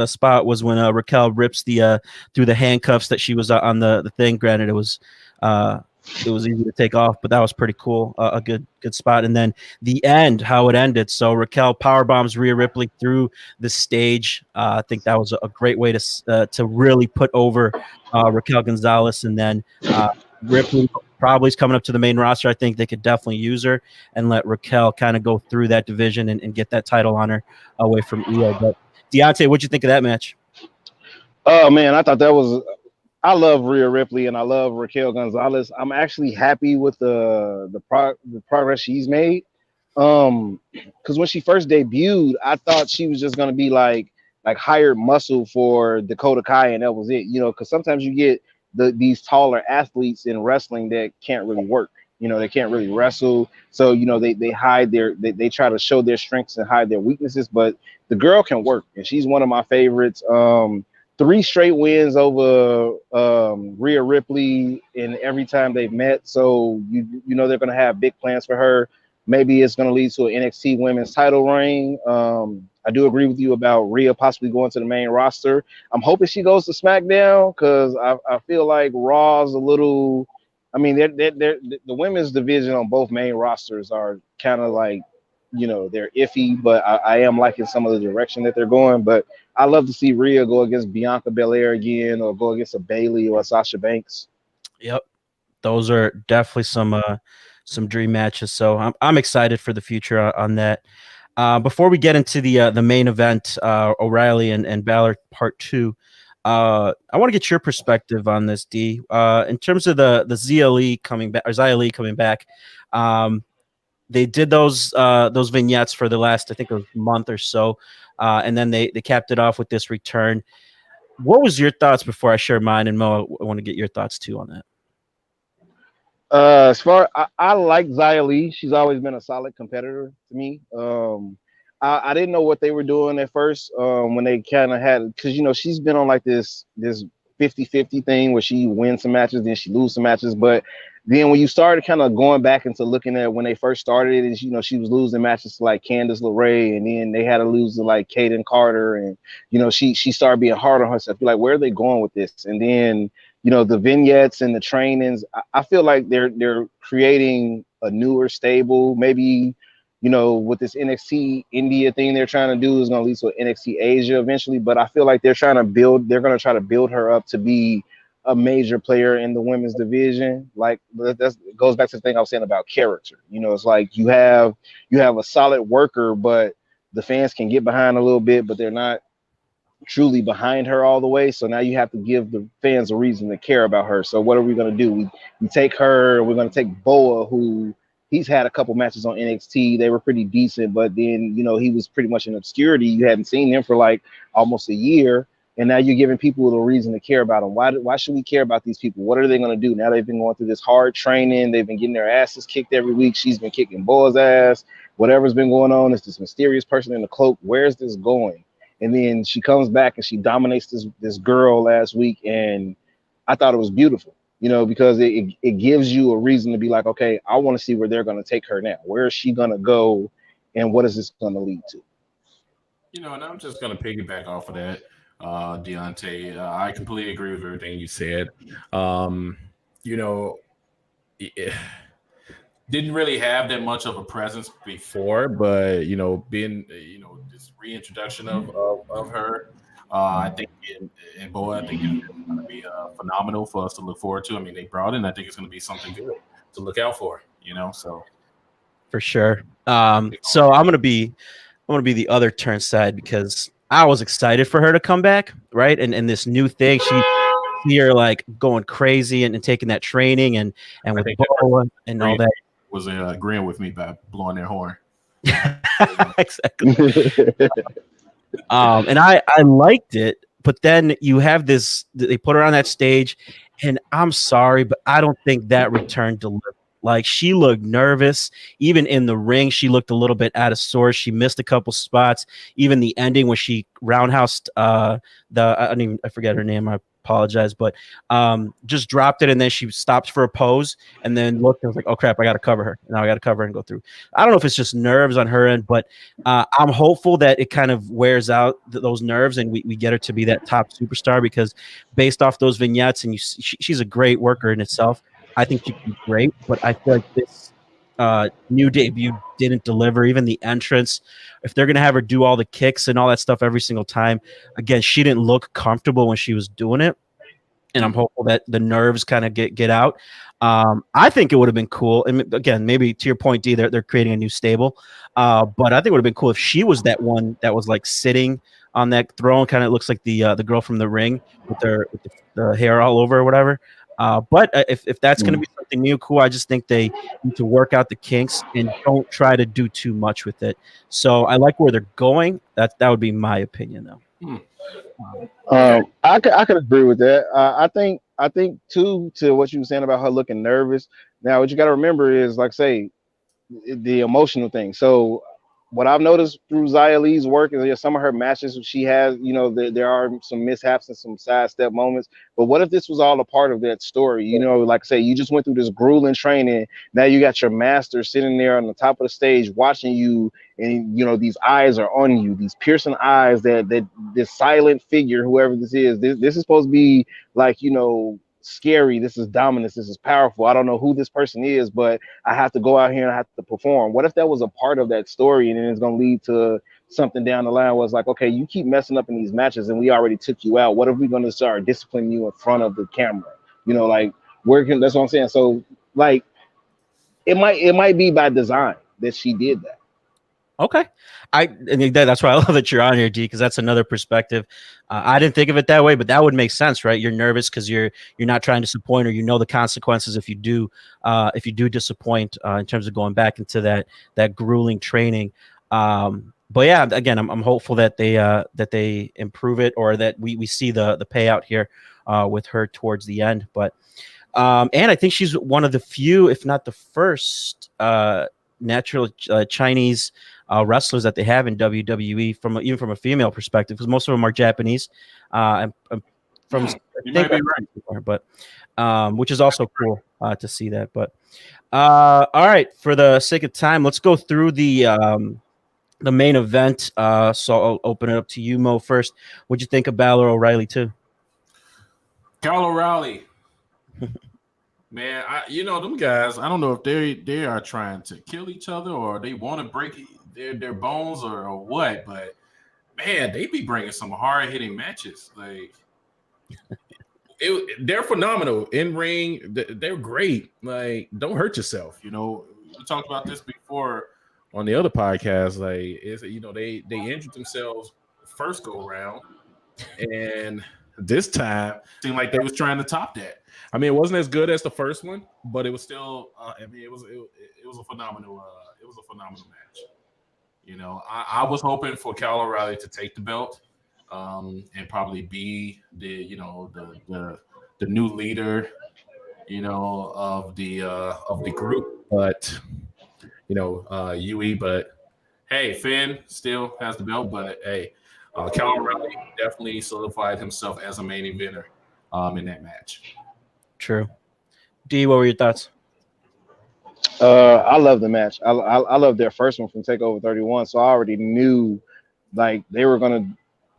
spot was when Raquel rips the through the handcuffs that she was on the thing. Granted, it was easy to take off, but that was pretty cool. A good spot. And then the end, how it ended. So Raquel power bombs Rhea Ripley through the stage. I think that was a great way to really put over Raquel Gonzalez. And then Ripley probably is coming up to the main roster. I think they could definitely use her and let Raquel kind of go through that division and get that title on her away from Io. But Deonte, what'd you think of that match? Oh man, I thought that was. I love Rhea Ripley and I love Raquel Gonzalez. I'm actually happy with the progress she's made. Because when she first debuted, I thought she was just gonna be like hired muscle for Dakota Kai, and that was it. You know, because sometimes you get these taller athletes in wrestling that can't really work. You know, they can't really wrestle. So, you know, they hide they try to show their strengths and hide their weaknesses. But the girl can work, and she's one of my favorites. 3 straight wins over Rhea Ripley in every time they've met. So you know they're going to have big plans for her. Maybe it's going to lead to an NXT women's title reign. I do agree with you about Rhea possibly going to the main roster. I'm hoping she goes to SmackDown because I feel like Raw's a little. I mean, the women's division on both main rosters are kind of like, you know, they're iffy, but I am liking some of the direction that they're going. But I love to see Rhea go against Bianca Belair again, or go against a Bayley or a Sasha Banks. Yep, those are definitely some dream matches. So I'm excited for the future on that. Before we get into the main event, O'Reilly and Balor Part 2, I want to get your perspective on this, D. In terms of the Xia coming back, or Xia Li coming back, they did those vignettes for the last, I think, a month or so, and then they capped it off with this return. What was your thoughts before I share mine? And Mo, I want to get your thoughts too on that. As far I like Xia Li. She's always been a solid competitor to me. I didn't know what they were doing at first when they kind of had, because you know she's been on like this 50-50 thing where she wins some matches, then she loses some matches. But then when you started kind of going back into looking at when they first started, is you know she was losing matches to like Candice LeRae, and then they had to lose to like Kaden Carter, and you know she started being hard on herself. You're like, where are they going with this? And then you know the vignettes and the trainings. I feel like they're creating a newer stable. Maybe you know with this NXT India thing they're trying to do is going to lead to NXT Asia eventually. But I feel like they're going to try to build her up to be a major player in the women's division. Like that goes back to the thing I was saying about character. You know, it's like you have a solid worker, but the fans can get behind a little bit, but they're not truly behind her all the way. So now you have to give the fans a reason to care about her. So what are we going to do? We take her, we're going to take Boa, who he's had a couple matches on NXT. They were pretty decent, but then, you know, he was pretty much in obscurity. You hadn't seen him for like almost a year. And now you're giving people a reason to care about him. Why should we care about these people? What are they going to do? Now they've been going through this hard training. They've been getting their asses kicked every week. She's been kicking Boa's ass. Whatever's been going on, it's this mysterious person in the cloak. Where's this going? And then she comes back and she dominates this girl last week. And I thought it was beautiful, you know, because it gives you a reason to be like, okay, I want to see where they're going to take her now. Where is she going to go? And what is this going to lead to? You know, and I'm just going to piggyback off of that. Deonte, I completely agree with everything you said. You know, didn't really have that much of a presence before, but you know, being this reintroduction of her, I think in Boa, I think it's going to be phenomenal for us to look forward to. I mean, they brought in, I think it's going to be something good to look out for. You know, so for sure. So I'm gonna be the other turn side because I was excited for her to come back, right? And this new thing, you're like going crazy and taking that training and with Boa and all that. Was agreeing with me by blowing their horn. Exactly. And I liked it, but then you have this. They put her on that stage, and I'm sorry, but I don't think that return delivered. Like, she looked nervous. Even in the ring, she looked a little bit out of sorts. She missed a couple spots. Even the ending when she roundhoused I forget her name. I apologize, but just dropped it, and then she stopped for a pose and then looked and was like, oh crap, I got to cover her. Now I got to cover her and go through. I don't know if it's just nerves on her end, but I'm hopeful that it kind of wears out those nerves and we get her to be that top superstar, because based off those vignettes, and she's a great worker in itself. I think she can be great, but I feel like this new debut didn't deliver. Even the entrance, if they're going to have her do all the kicks and all that stuff every single time, again, she didn't look comfortable when she was doing it. And I'm hopeful that the nerves kind of get out. I think it would have been cool. And again, maybe to your point, D, they're creating a new stable. But I think it would have been cool if she was that one that was like sitting on that throne. Kind of looks like the girl from The Ring with the hair all over or whatever. But if that's going to be something new, cool. I just think they need to work out the kinks and don't try to do too much with it. So I like where they're going. That would be my opinion, though. I could agree with that. I think too, to what you were saying about her looking nervous. Now, what you got to remember is, like, say, the emotional thing. So what I've noticed through Xia Li's work is some of her matches, she has, you know, there are some mishaps and some sidestep moments. But what if this was all a part of that story? You know, like, say, you just went through this grueling training. Now you got your master sitting there on the top of the stage watching you, and you know these eyes are on you, these piercing eyes. That this silent figure, whoever this is, this is supposed to be like, you know, scary. This is dominance. This is powerful. I don't know who this person is, but I have to go out here and I have to perform. What if that was a part of that story, and then it's going to lead to something down the line where it's like, okay, you keep messing up in these matches and we already took you out. What if we're going to start disciplining you in front of the camera? You know, like, that's what I'm saying. So like, it might be by design that she did that. Okay. That's why I love that you're on here, D, because that's another perspective. I didn't think of it that way, but that would make sense, right? You're nervous because you're not trying to disappoint, or you know the consequences if you do disappoint in terms of going back into that grueling training. But yeah, again, I'm hopeful that they improve it, or that we see the payout here with her towards the end. But and I think she's one of the few, if not the first, natural Chinese wrestlers that they have in WWE, even from a female perspective, because most of them are Japanese. You might be right, but which is also cool to see that. But all right, for the sake of time, let's go through the main event. So I'll open it up to you, Mo, first. What'd you think of Balor O'Reilly too? Kyle O'Reilly. Man, them guys, I don't know if they are trying to kill each other or they want to break their bones or what, but man, they be bringing some hard-hitting matches. Like, they're phenomenal in ring. They're great. Like, don't hurt yourself. You know, we talked about this before on the other podcast. Like, they injured themselves first go around, and this time seemed like they was trying to top that. I mean, it wasn't as good as the first one, but it was still. I mean, it was a phenomenal. It was a phenomenal match. You know, I was hoping for Kyle O'Reilly to take the belt, and probably be the new leader, of the group. But Wwe. But hey, Finn still has the belt. But hey, Kyle O'Reilly definitely solidified himself as a main eventer in that match. True. D, what were your thoughts? I love the match. I love their first one from Takeover 31. So I already knew like they were gonna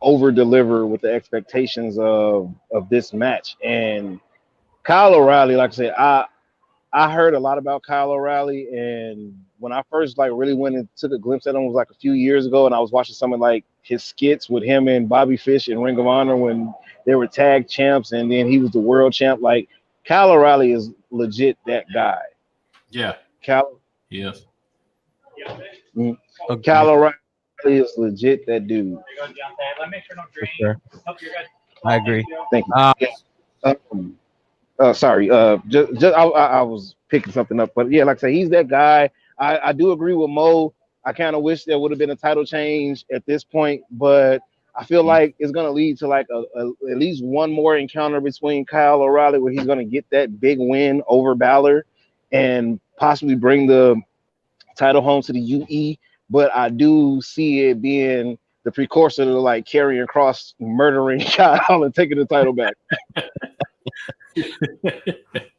over deliver with the expectations of this match. And Kyle O'Reilly, like I said, I heard a lot about Kyle O'Reilly, and when I first like really went and took a glimpse at him was like a few years ago, and I was watching some of like his skits with him and Bobby Fish in Ring of Honor when they were tag champs, and then he was the world champ. Like Kyle O'Reilly is legit that guy. Yeah. Kyle. Yes. Mm-hmm. Okay. Kyle O'Reilly is legit that dude. For sure. I agree. Thank you. Sorry. Just I was picking something up, but yeah, like I say, he's that guy. I do agree with Mo. I kind of wish there would have been a title change at this point, but I feel like it's gonna lead to like at least one more encounter between Kyle O'Reilly where he's gonna get that big win over Balor and possibly bring the title home to the UE. But I do see it being the precursor to like Karrion Kross murdering Kyle and taking the title back.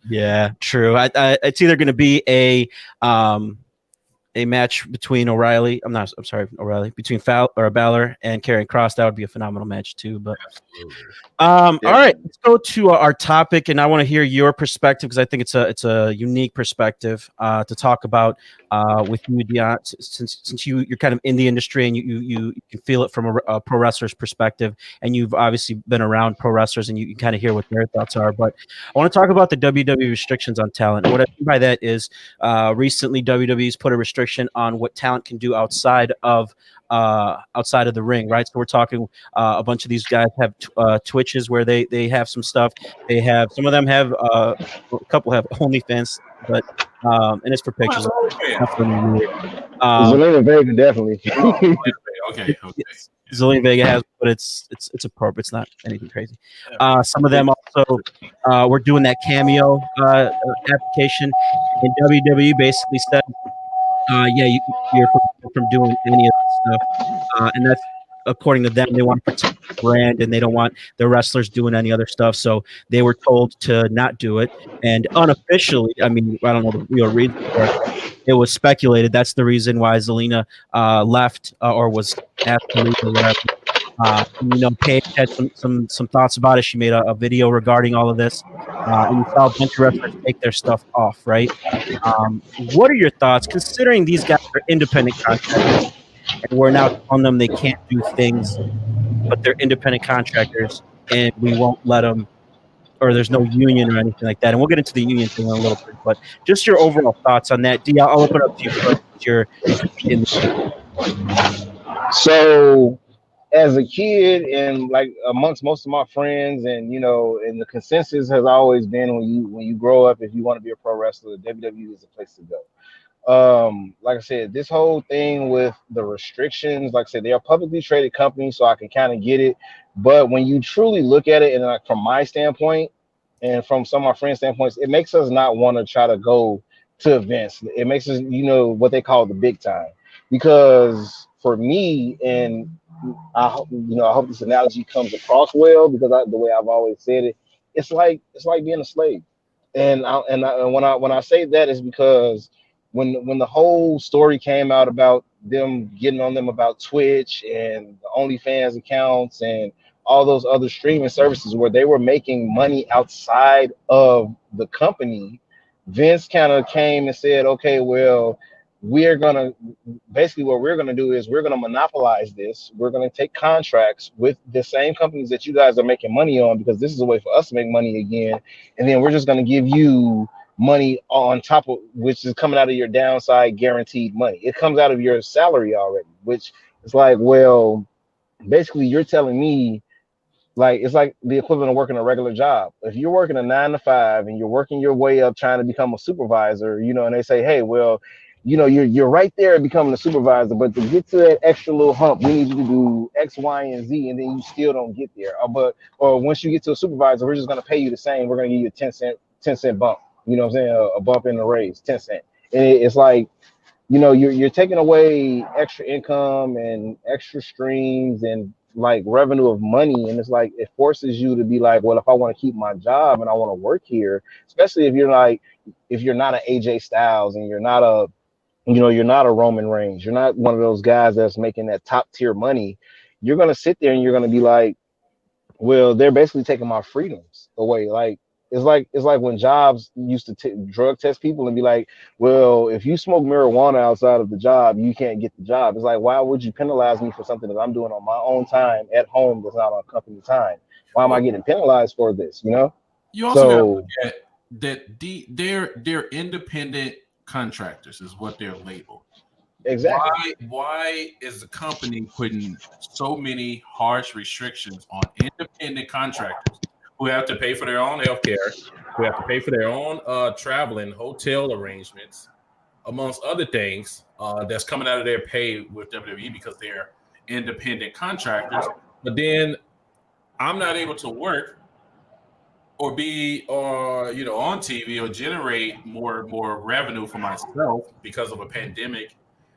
Yeah, true. It's either going to be a match between O'Reilly. Between Balor and Karrion Kross. That would be a phenomenal match too. But all right, let's go to our topic, and I want to hear your perspective because I think it's a unique perspective to talk about with you, Dion, since you're kind of in the industry and you can feel it from a pro wrestler's perspective, and you've obviously been around pro wrestlers and you can kind of hear what their thoughts are. But I want to talk about the WWE restrictions on talent. And what I mean by that is recently WWE's put a restriction on what talent can do outside of the ring, right? So we're talking a bunch of these guys have Twitches where they have some stuff. They have some of them have a couple have OnlyFans, but and it's for pictures. Zelina Vega definitely. Okay. Zelina Vega has, but it's appropriate. It's not anything crazy. Some of them also were doing that Cameo application, and WWE basically said, you're from doing any of that stuff, and that's according to them. They want to protect the brand, and they don't want the wrestlers doing any other stuff. So they were told to not do it. And unofficially, I mean, I don't know the real reason for it. It was speculated that's the reason why Zelina left or was asked to leave or whatever. Paige had some thoughts about it. She made a video regarding all of this, and you saw a bunch of wrestlers take their stuff off. Right? What are your thoughts, considering these guys are independent contractors, and we're now telling them they can't do things, but they're independent contractors, and we won't let them, or there's no union or anything like that. And we'll get into the union thing in a little bit, but just your overall thoughts on that. D, I'll open up to you first. You're in So as a kid and like amongst most of my friends and and the consensus has always been when you grow up, if you want to be a pro wrestler, WWE is the place to go. Like I said, this whole thing with the restrictions, like I said, they are publicly traded companies, so I can kind of get it. But when you truly look at it, and like from my standpoint and from some of my friends' standpoints, it makes us not want to try to go to events. It makes us, what they call the big time. Because for me, and I hope this analogy comes across well, because the way I've always said it, it's like being a slave. And when I say that is because when the whole story came out about them getting on them about Twitch and the OnlyFans accounts and all those other streaming services where they were making money outside of the company, Vince kind of came and said, okay, well, what we're gonna do is we're gonna monopolize this. We're gonna take contracts with the same companies that you guys are making money on, because this is a way for us to make money again. And then we're just gonna give you money on top of, which is coming out of your downside guaranteed money. It comes out of your salary already, which is like, well, basically you're telling me Like it's like the equivalent of working a regular job. If you're working a 9 to 5 and you're working your way up trying to become a supervisor, and they say, hey, well, you're right there becoming a supervisor, but to get to that extra little hump, we need you to do X, Y, and Z, and then you still don't get there. Or once you get to a supervisor, we're just gonna pay you the same. We're gonna give you a 10 cent bump. You know what I'm saying? A bump in the raise, 10 cent. And it's like, you're taking away extra income and extra streams and like revenue of money, and it's like it forces you to be like, well, if I want to keep my job and I want to work here, especially if you're not an AJ Styles and you're not a Roman Reigns, you're not one of those guys that's making that top tier money, you're gonna sit there and you're gonna be like, well, they're basically taking my freedoms away. Like it's like when Jobs used to drug test people and be like, well, if you smoke marijuana outside of the job, you can't get the job. It's like, why would you penalize me for something that I'm doing on my own time at home that's not on company time? Why am I getting penalized for this? You also got to look at that they're independent contractors is what they're labeled. Exactly. Why is the company putting so many harsh restrictions on independent contractors who have to pay for their own healthcare, who have to pay for their own travel and hotel arrangements, amongst other things, that's coming out of their pay with WWE because they're independent contractors. But then I'm not able to work or be on TV or generate more revenue for myself because of a pandemic.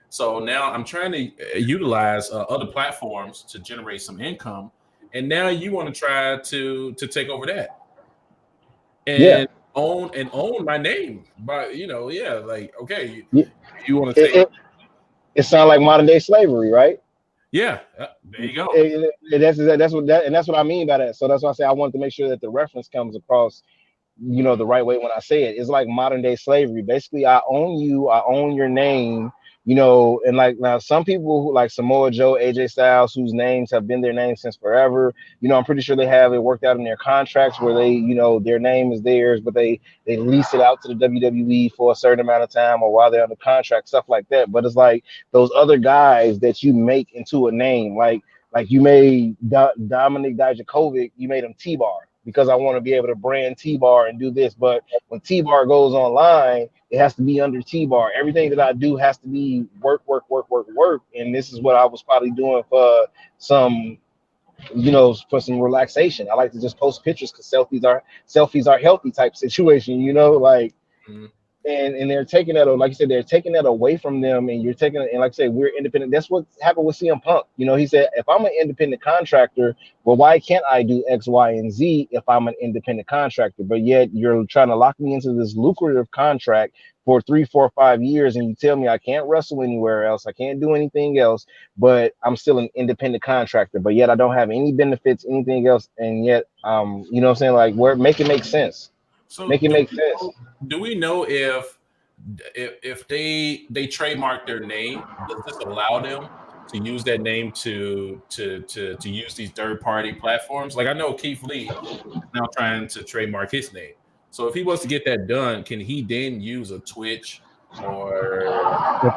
So now I'm trying to utilize other platforms to generate some income, and now you want to try to take over that and own my name. But like, okay, you want to take it sounds like modern day slavery, right? Yeah, there you go. That's what I mean by that. So that's why I say I wanted to make sure that the reference comes across, the right way when I say it. It's like modern day slavery. Basically, I own you, I own your name, and like now some people who like Samoa Joe, AJ Styles, whose names have been their names since forever, I'm pretty sure they have it worked out in their contracts where they, their name is theirs, but they lease it out to the WWE for a certain amount of time or while they're under contract, stuff like that. But it's like those other guys that you make into a name, like you made Dominic Dijakovic, you made him T-Bar because I want to be able to brand T-Bar and do this. But when T-Bar goes online, it has to be under T-Bar. Everything that I do has to be work. And this is what I was probably doing for some, for some relaxation. I like to just post pictures because selfies are healthy type situation, like. Mm-hmm. And they're taking that, like you said, they're taking that away from them, and you're taking it. And like I said, we're independent. That's what happened with CM Punk. He said, if I'm an independent contractor, well, why can't I do X, Y, and Z if I'm an independent contractor? But yet you're trying to lock me into this lucrative contract for 3, 4, 5 years, and you tell me I can't wrestle anywhere else, I can't do anything else, but I'm still an independent contractor. But yet I don't have any benefits, anything else, and yet you know what I'm saying? Like, where make it make sense. So make it make sense. Do we know if they trademark their name, does this allow them to use that name to use these third party platforms? Like I know Keith Lee is now trying to trademark his name. So if he wants to get that done, can he then use a Twitch or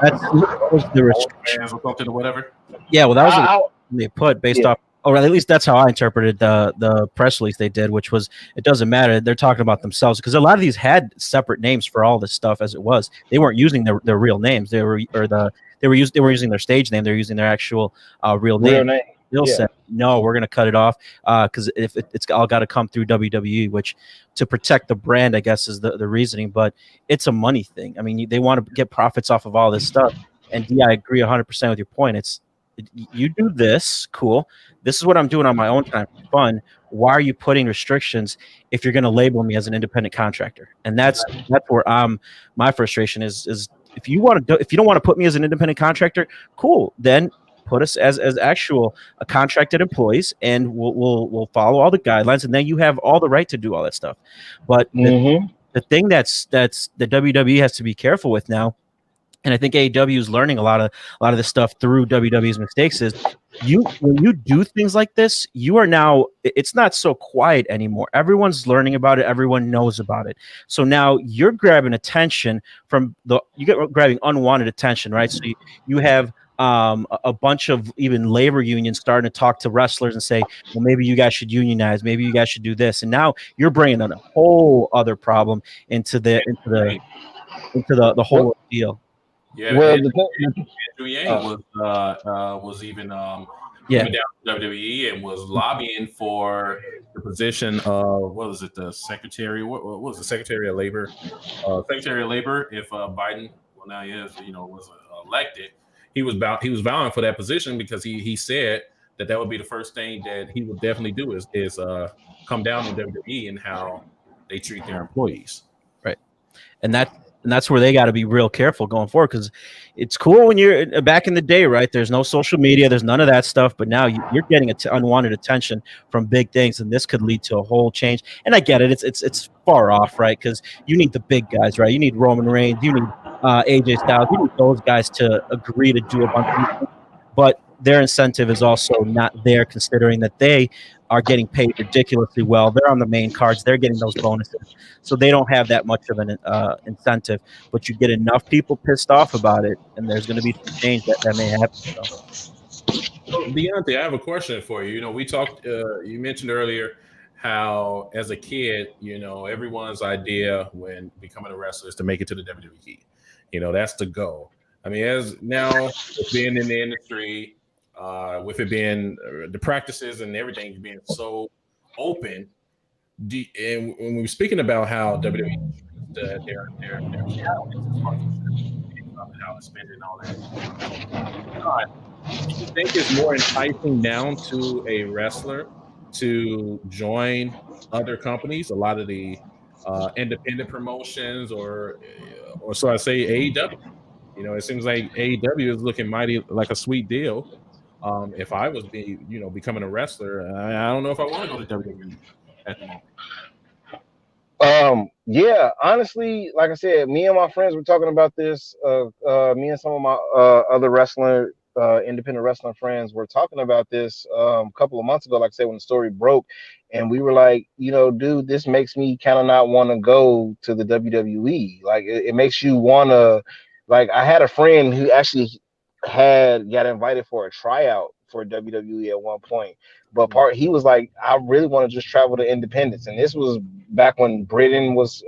that was the restriction or something or whatever? Yeah, well, that was what they put based off. Or at least that's how I interpreted the press release they did, which was it doesn't matter. They're talking about themselves because a lot of these had separate names for all this stuff as it was. They weren't using their real names. They were using their stage name. They're using their actual real name. They'll say no, we're going to cut it off because if it's all got to come through WWE, which to protect the brand, I guess, is the reasoning. But it's a money thing. I mean, they want to get profits off of all this stuff. And I agree 100% with your point. You do this, cool. This is what I'm doing on my own time for fun. Why are you putting restrictions if you're going to label me as an independent contractor? And that's where my frustration is. If you don't want to put me as an independent contractor, cool. Then put us as actual contracted employees, and we'll follow all the guidelines, and then you have all the right to do all that stuff. But the thing that's the WWE has to be careful with now. And I think AEW is learning a lot of this stuff through WWE's mistakes. Is when you do things like this, you are now it's not so quiet anymore. Everyone's learning about it. Everyone knows about it. So now you're grabbing attention grabbing unwanted attention, right? So you have a bunch of even labor unions starting to talk to wrestlers and say, well, maybe you guys should unionize, maybe you guys should do this. And now you're bringing a whole other problem into the whole deal. Yeah, Well, Andrew Yang was even coming down to WWE and was lobbying for the position of what was it, the secretary? What was the Secretary of Labor? Secretary of Labor. If Biden, well now he is, was elected, he was vowing for that position because he said that would be the first thing that he would definitely do is come down on WWE and how they treat their employees. Right, and that's where they got to be real careful going forward, because it's cool when you're back in the day, right? There's no social media, there's none of that stuff, but now you're getting unwanted attention from big things, and this could lead to a whole change. And I get it, it's far off, right? Because you need the big guys, right? You need Roman Reigns, you need AJ Styles, you need those guys to agree to do a bunch of things, but their incentive is also not there, considering that they are getting paid ridiculously well. They're on the main cards. They're getting those bonuses. So they don't have that much of an incentive. But you get enough people pissed off about it, and there's going to be some change that may happen. So, Deonte, I have a question for you. We talked, you mentioned earlier how as a kid, everyone's idea when becoming a wrestler is to make it to the WWE. That's the goal. I mean, as now being in the industry, with it being the practices and everything being so open, and when we were speaking about how WWE their talents as far as how to spend and all that, do you think it's more enticing now to a wrestler to join other companies, a lot of the independent promotions, or so I say AEW? It seems like AEW is looking mighty like a sweet deal. If I was becoming a wrestler, I don't know if I want to go to WWE at the moment. Yeah, honestly, like I said, me and my friends were talking about this. Me and some of my other independent wrestling friends were talking about this a couple of months ago, like I said, when the story broke, and we were like, dude, this makes me kind of not want to go to the WWE. Like, it makes you want to, like, I had a friend who actually got invited for a tryout for WWE at one point, but he was like, I really want to just travel to independence. And this was back when Britain was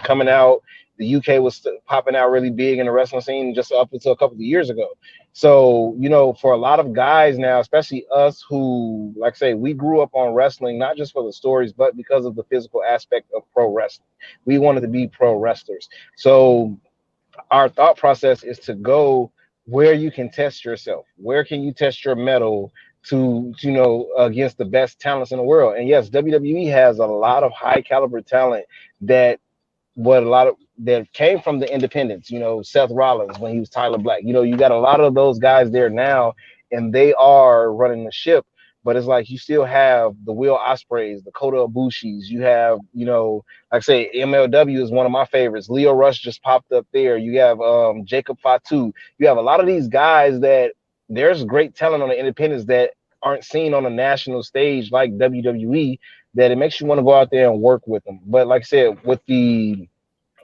coming out. The UK was popping out really big in the wrestling scene just up until a couple of years ago. So, for a lot of guys now, especially us who, like I say, we grew up on wrestling, not just for the stories, but because of the physical aspect of pro wrestling. We wanted to be pro wrestlers. So our thought process is to go where you can test yourself. Where can you test your mettle to against the best talents in the world? And yes, WWE has a lot of high caliber talent that came from the independents. Seth Rollins when he was Tyler Black. You got a lot of those guys there now, and they are running the ship. But it's like you still have the Will Ospreays, the Kota Ibushis. You have, like I say, MLW is one of my favorites. Leo Rush just popped up there. You have Jacob Fatu. You have a lot of these guys that there's great talent on the independents that aren't seen on a national stage like WWE, that it makes you want to go out there and work with them. But like I said, with the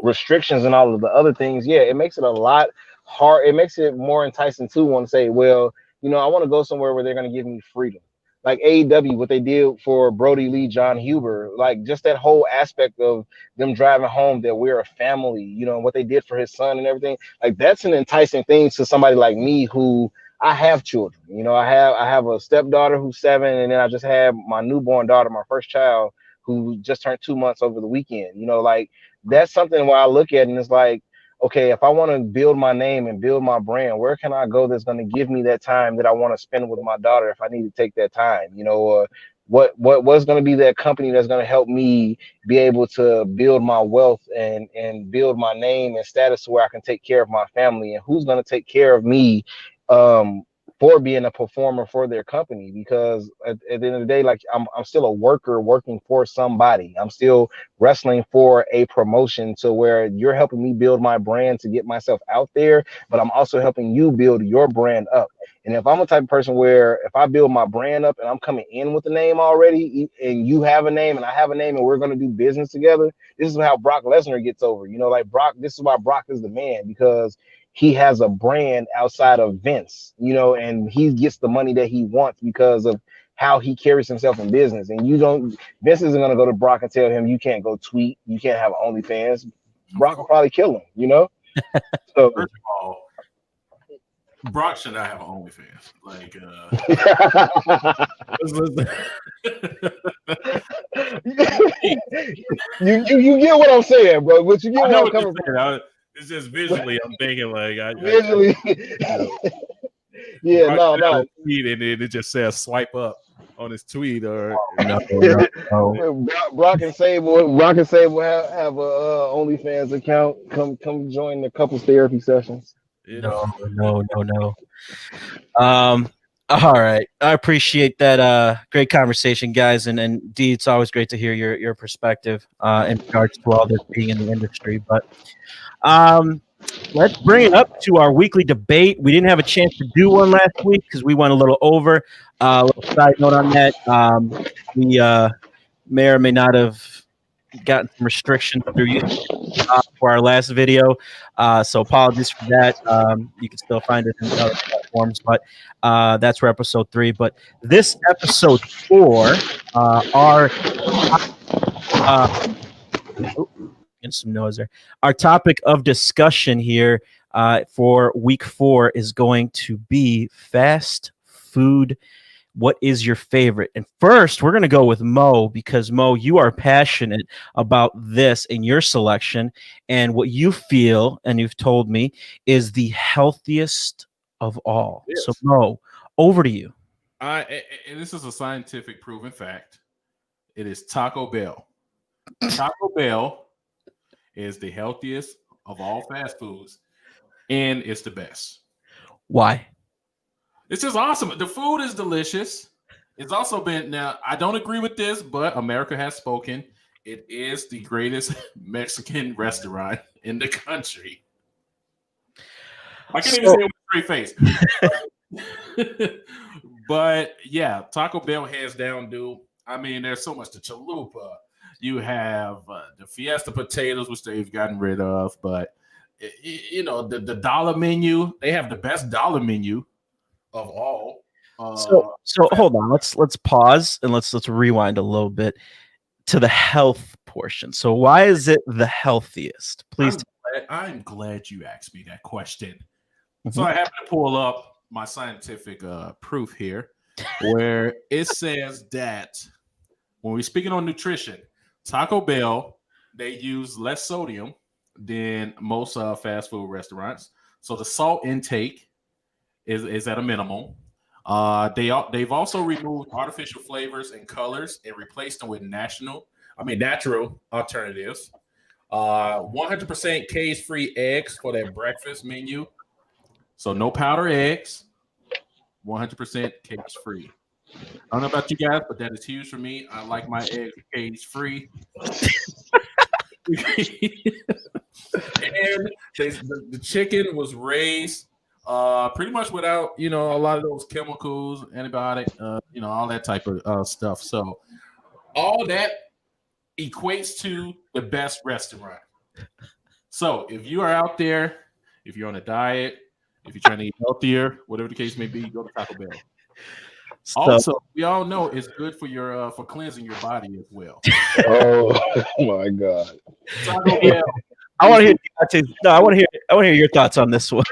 restrictions and all of the other things, yeah, it makes it a lot hard. It makes it more enticing to want to say, well, I want to go somewhere where they're going to give me freedom. Like AEW, what they did for Brody Lee, John Huber, like just that whole aspect of them driving home that we're a family, what they did for his son and everything. Like that's an enticing thing to somebody like me who I have children. I have a stepdaughter who's 7, and then I just had my newborn daughter, my first child, who just turned 2 months over the weekend. Like that's something where I look at and it's like, okay, if I want to build my name and build my brand, where can I go that's going to give me that time that I want to spend with my daughter if I need to take that time, or what's going to be that company that's going to help me be able to build my wealth and build my name and status where I can take care of my family, and who's going to take care of me for being a performer for their company. Because at the end of the day, like I'm still a worker working for somebody. I'm still wrestling for a promotion, to where you're helping me build my brand to get myself out there, but I'm also helping you build your brand up. And if I'm a type of person where if I build my brand up and I'm coming in with a name already, and you have a name and I have a name and we're going to do business together, this is how Brock Lesnar gets over. Like Brock, this is why Brock is the man, because he has a brand outside of Vince, you know, and he gets the money that he wants because of how he carries himself in business. And Vince isn't gonna go to Brock and tell him you can't go tweet, you can't have OnlyFans. Brock will probably kill him, you know. So First of all, Brock should not have an OnlyFans. Like, you get what I'm saying, bro. But you get I know what I'm what coming you're from. saying. It's just visually, I'm thinking like, Visually, yeah, Brock no. should tweet and then it just says swipe up on his tweet or No. Brock and Sable have a OnlyFans account. Come join the couples therapy sessions. No. All right. I appreciate that great conversation, guys. And Dee, it's always great to hear your perspective in regards to all this being in the industry. But let's bring it up to our weekly debate. We didn't have a chance to do one last week because we went a little over. A little side note on that. We may or may not have gotten some restrictions through YouTube for our last video. So apologies for that. You can still find it in other platforms, but that's for episode 3. But this episode 4, getting some noise there. Our topic of discussion here for week 4 is going to be fast food. What is your favorite? And first, we're going to go with Mo because, Mo, you are passionate about this in your selection and what you feel, and you've told me, is the healthiest of all. Yes. So, Mo, over to you. And this is a scientific proven fact. It is Taco Bell. Taco Bell is the healthiest of all fast foods, and it's the best. Why? It's just awesome. The food is delicious. It's also been, now, I don't agree with this, but America has spoken. It is the greatest Mexican restaurant in the country. I can't even say it with a straight face. But yeah, Taco Bell hands down, dude. I mean, there's so much. The chalupa. You have the Fiesta potatoes, which they've gotten rid of. But, you know, the dollar menu, they have the best dollar menu of all. So hold on. Let's pause and let's rewind a little bit to the health portion. So why is it the healthiest? Please. I'm glad you asked me that question. Mm-hmm. So I happen to pull up my scientific proof here, where it says that when we're speaking on nutrition, Taco Bell, they use less sodium than most fast food restaurants. So the salt intake is at a minimum. They've also removed artificial flavors and colors and replaced them with natural alternatives. 100% cage-free eggs for their breakfast menu. So no powder eggs, 100% cage-free. I don't know about you guys, but that is huge for me. I like my eggs cage-free. And the chicken was raised pretty much without, a lot of those chemicals, antibiotic, all that type of stuff. So all that equates to the best restaurant. So if you are out there, if you're on a diet, if you're trying to eat healthier, whatever the case may be, go to Taco Bell. Also, we all know it's good for your for cleansing your body as well. Oh my God! Taco Bell. I want to hear your thoughts on this one.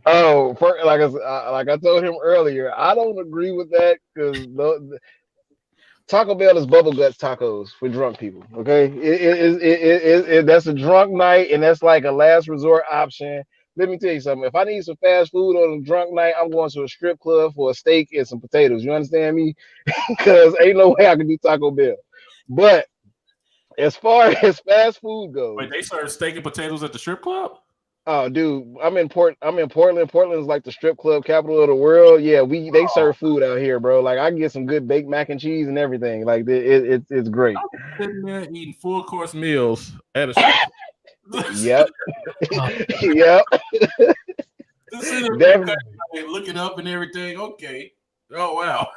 Oh, like I told him earlier, I don't agree with that because Taco Bell is bubble guts tacos for drunk people. Okay, that's a drunk night, and that's like a last resort option. Let me tell you something. If I need some fast food on a drunk night, I'm going to a strip club for a steak and some potatoes. You understand me? Because ain't no way I can do Taco Bell. But as far as fast food goes, wait, they serve steak and potatoes at the strip club? Oh, dude, I'm in Portland. Portland is like the strip club capital of the world. Yeah, they serve food out here, bro. Like I can get some good baked mac and cheese and everything. Like it's great. I'm sitting there eating full course meals at a strip club. Yep. Yep. Looking up and everything. Okay. Oh wow.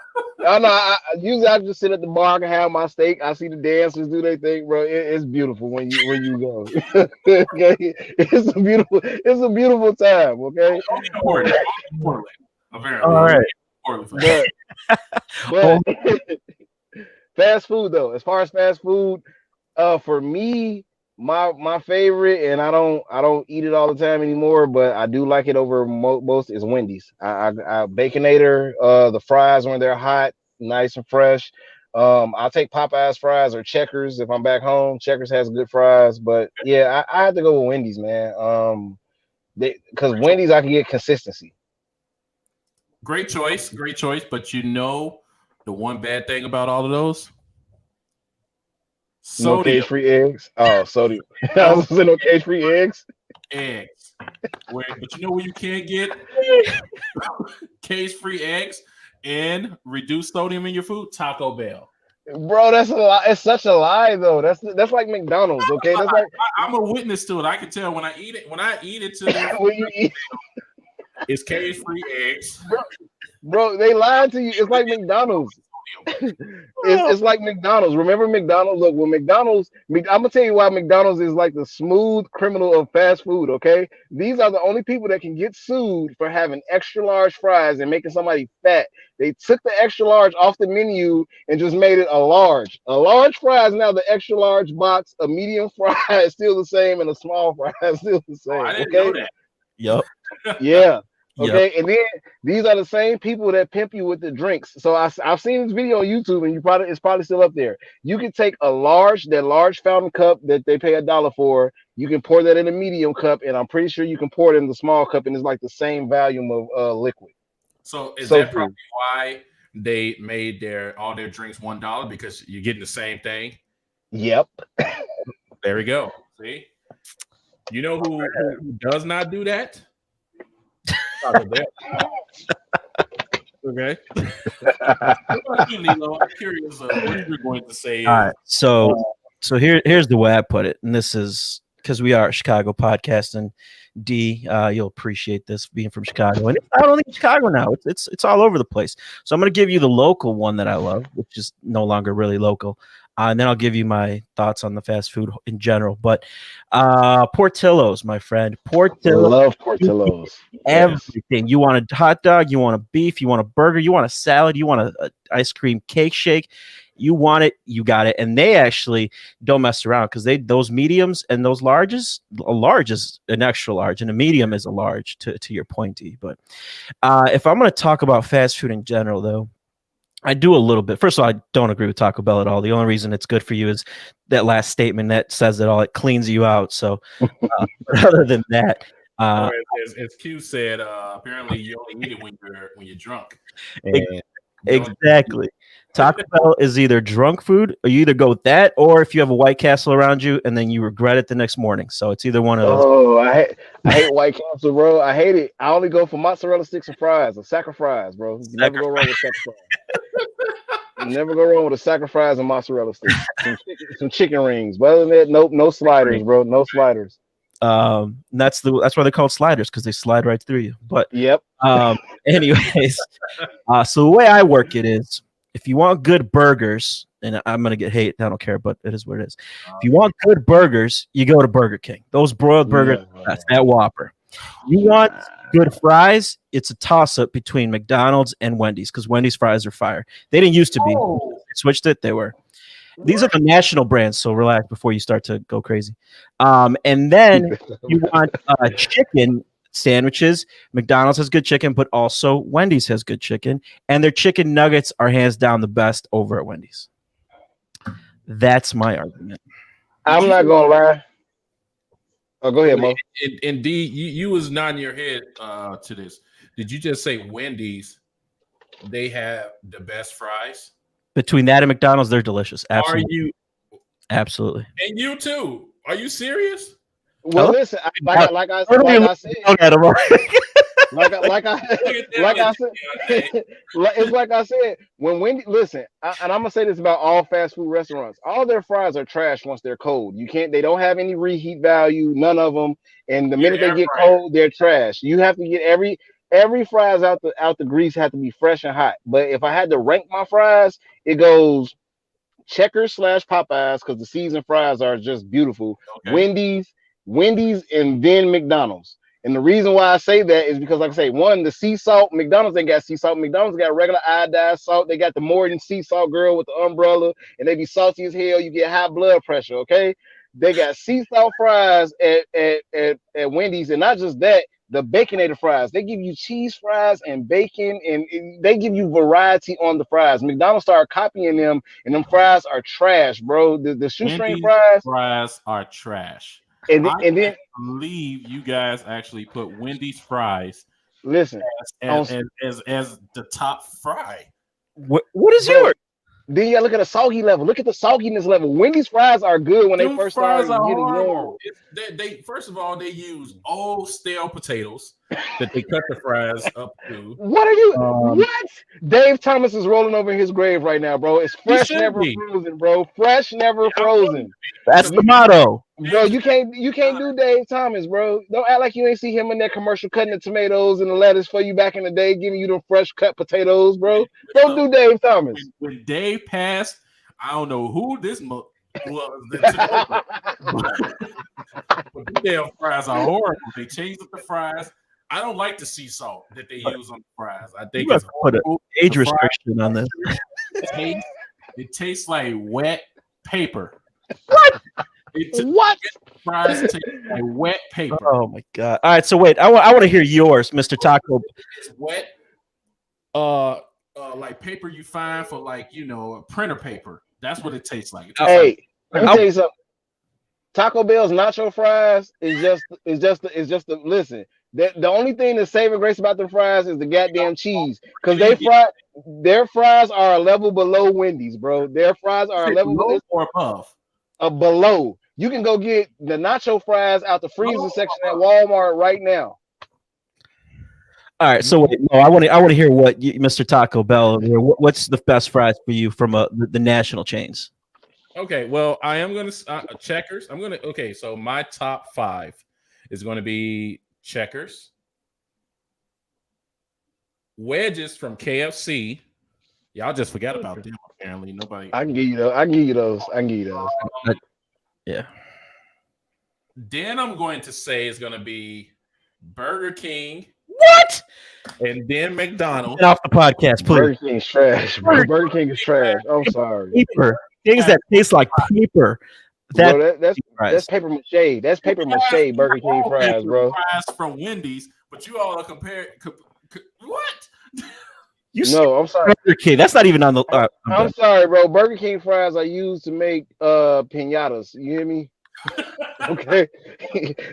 I know. Usually I just sit at the bar, I can have my steak. I see the dancers do their thing, bro. It's beautiful when you go. Okay? It's a beautiful time. Okay, Only in Portland. Only in Portland. Apparently. All right. Portland. but fast food though. As far as fast food, for me, my favorite, and I don't eat it all the time anymore, but I do like it over most is Wendy's. I Baconator, the fries when they're hot, nice and fresh. I'll take Popeye's fries or Checkers if I'm back home. Checkers has good fries, but yeah, I have to go with Wendy's, man. Because Wendy's I can get consistency. Great choice. But you know the one bad thing about all of those? No Sodium. cage-free eggs. Oh, sodium. I was saying no cage-free eggs. Eggs. But you know where you can't get cage-free eggs and reduced sodium in your food? Taco Bell. Bro, that's a lie. It's such a lie, though. That's like McDonald's, okay? That's like I'm a witness to it. I can tell when I eat it. When I eat it, when you eat. it's cage-free eggs. Bro, they lied to you. It's like McDonald's. It's like McDonald's. Remember McDonald's? Look, when I'm gonna tell you why McDonald's is like the smooth criminal of fast food. Okay, these are the only people that can get sued for having extra large fries and making somebody fat. They took the extra large off the menu and just made it a large. A large fry is now the extra large box. A medium fry is still the same, and a small fry is still the same. I didn't know that. Yep. Yeah. Okay, Yep. and then these are the same people that pimp you with the drinks. So I've seen this video on YouTube, and it's probably still up there. You can take that large fountain cup that they pay $1 for. You can pour that in a medium cup, and I'm pretty sure you can pour it in the small cup, and it's like the same volume of liquid. So is So that true. probably why they made all their drinks $1 because you're getting the same thing? Yep. There we go. See, you know who does not do that? Okay. Lilo, I'm curious what you're going to say. All right. So here's the way I put it, and this is because we are a Chicago podcast, and D, you'll appreciate this being from Chicago, and it's not only in Chicago now; it's all over the place. So I'm going to give you the local one that I love, which is no longer really local, and then I'll give you my thoughts on the fast food in general. But Portillo's, my friend, Portillo's. Love Portillo's. Everything. You want a hot dog, you want a beef, you want a burger, you want a salad, you want a ice cream cake shake. You want it, you got it. And they actually don't mess around because those mediums and those larges, a large is an extra large and a medium is a large to your point, D. But if I'm going to talk about fast food in general, though, I do a little bit. First of all, I don't agree with Taco Bell at all. The only reason it's good for you is that last statement that says it all. It cleans you out. So other than that, as Q said, apparently you only eat it when you're drunk. Exactly. Taco Bell is either drunk food, or you either go with that, or if you have a White Castle around you, and then you regret it the next morning. So it's either one of those. Oh, I hate White Castle, bro. I hate it. I only go for mozzarella sticks and fries, a sack of fries, bro. You never go wrong with sack of fries. You never go wrong with a sack of fries and mozzarella sticks. Some chicken rings. But other than that, nope, no sliders, bro. No sliders. That's why they're called sliders, because they slide right through you. But yep. Anyways, so the way I work it is, if you want good burgers, and I'm gonna get hate, I don't care, but it is what it is. If you want good burgers, you go to Burger King. Those broiled burgers, that's that Whopper. You want good fries, it's a toss-up between McDonald's and Wendy's, because Wendy's fries are fire. They didn't used to be. They switched it, they were. These are the national brands, so relax before you start to go crazy. And then you want chicken sandwiches. McDonald's has good chicken, but also Wendy's has good chicken, and their chicken nuggets are hands down the best over at Wendy's. That's my argument. I'm not gonna lie. Oh, go ahead, Mo. And D, you was nodding your head to this. Did you just say Wendy's? They have the best fries. Between that and McDonald's, they're delicious. Absolutely. Are you? Absolutely. And you too. Are you serious? Well, listen, like I said, it's like I said, when Wendy, listen, and I'm gonna say this about all fast food restaurants, all their fries are trash once they're cold. They don't have any reheat value, none of them. And the minute they get cold, they're trash. You have to get every fries out the grease had to be fresh and hot. But if I had to rank my fries, it goes Checkers / Popeyes because the seasoned fries are just beautiful. Okay. Wendy's, and then McDonald's. And the reason why I say that is because, like I say, one, the sea salt, McDonald's ain't got sea salt. McDonald's got regular iodized salt. They got the Morton sea salt girl with the umbrella, and they be salty as hell. You get high blood pressure, okay? They got sea salt fries at Wendy's, and not just that, the baconator fries. They give you cheese fries and bacon, and they give you variety on the fries. McDonald's started copying them, and them fries are trash, bro. The shoestring Wendy's fries, fries are trash. and I then can't believe you guys actually put Wendy's fries listen, as the top fry. What is bro, yours? then you gotta look at the soggy level. Look at the sogginess level. Wendy's fries are good when they Them first fries start are getting warm. horrible. They first of all, they use old stale potatoes that they cut the fries up to. What are you? What? Dave Thomas is rolling over in his grave right now, bro. It's fresh, should never be. frozen, bro. Fresh, never frozen. That's the motto. Bro, you can't do Dave Thomas, bro. Don't act like you ain't see him in that commercial cutting the tomatoes and the lettuce for you back in the day, giving you them fresh cut potatoes, bro. Don't do Dave Thomas. When Dave passed, I don't know who this was that took over. But the damn fries are horrible. They changed up the fries. I don't like the sea salt that they use on the fries. I think You it's have to put an horrible. age The fries restriction on this. it tastes like wet paper. What? Fries taste like wet paper. Oh my god! All right, so wait, I want to hear yours, Mr. Taco. It's wet, like paper you find for printer paper. That's what it tastes like. Hey, let me tell you something. Taco Bell's nacho fries is just the listen. The only thing that's saving grace about the fries is the goddamn cheese, because their fries are a level below Wendy's, bro. Their fries are a level below or above. Below. You can go get the nacho fries out the freezer section at Walmart right now. All right, so wait, no, I want to hear what Mr. Taco Bell. What's the best fries for you from the national chains? Okay, well, I am gonna Checkers. Okay, so my top 5 is going to be Checkers, wedges from KFC. Y'all just forgot about them. Apparently, nobody. I can give you those. Yeah. Then I'm going to say it's going to be Burger King. What? And then McDonald's. Get off the podcast, please. Burger King's trash, bro. Burger King is trash. I'm sorry. Paper. Things that taste like paper. That's paper mache. That's paper mache Burger King fries, bro. Fries from Wendy's, but you all are comparing. What? I'm sorry. Burger King. That's not even on the. I'm sorry, bro. Burger King fries are used to make piñatas. You hear me? Okay.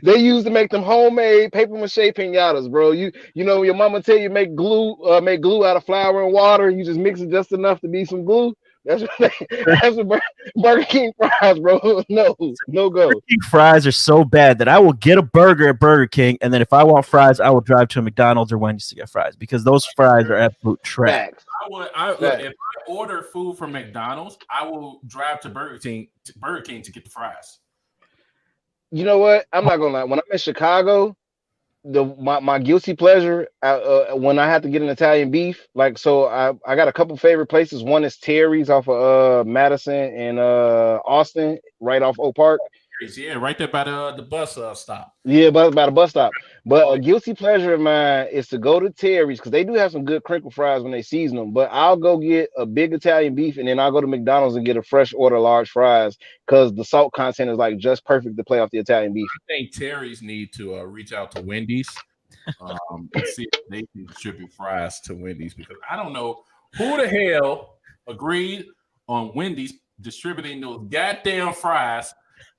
They used to make them homemade paper mache piñatas, bro. You know your mama tell you make glue out of flour and water, and you just mix it just enough to be some glue. That's what Burger King fries, bro. No go. Burger King fries are so bad that I will get a burger at Burger King, and then if I want fries, I will drive to a McDonald's or Wendy's to get fries because those fries are absolute trash. If I order food from McDonald's, I will drive to Burger King to get the fries. You know what? I'm not gonna lie. When I'm in Chicago, my guilty pleasure when I have to get an Italian beef, I got a couple favorite places. One is Terry's off of Madison and Austin, right off Oak Park. Yeah, right there by the bus stop. Yeah, by the bus stop. But a guilty pleasure of mine is to go to Terry's because they do have some good crinkle fries when they season them. But I'll go get a big Italian beef and then I'll go to McDonald's and get a fresh order large fries because the salt content is like just perfect to play off the Italian beef. I think Terry's need to reach out to Wendy's and see if they can distribute fries to Wendy's because I don't know who the hell agreed on Wendy's distributing those goddamn fries.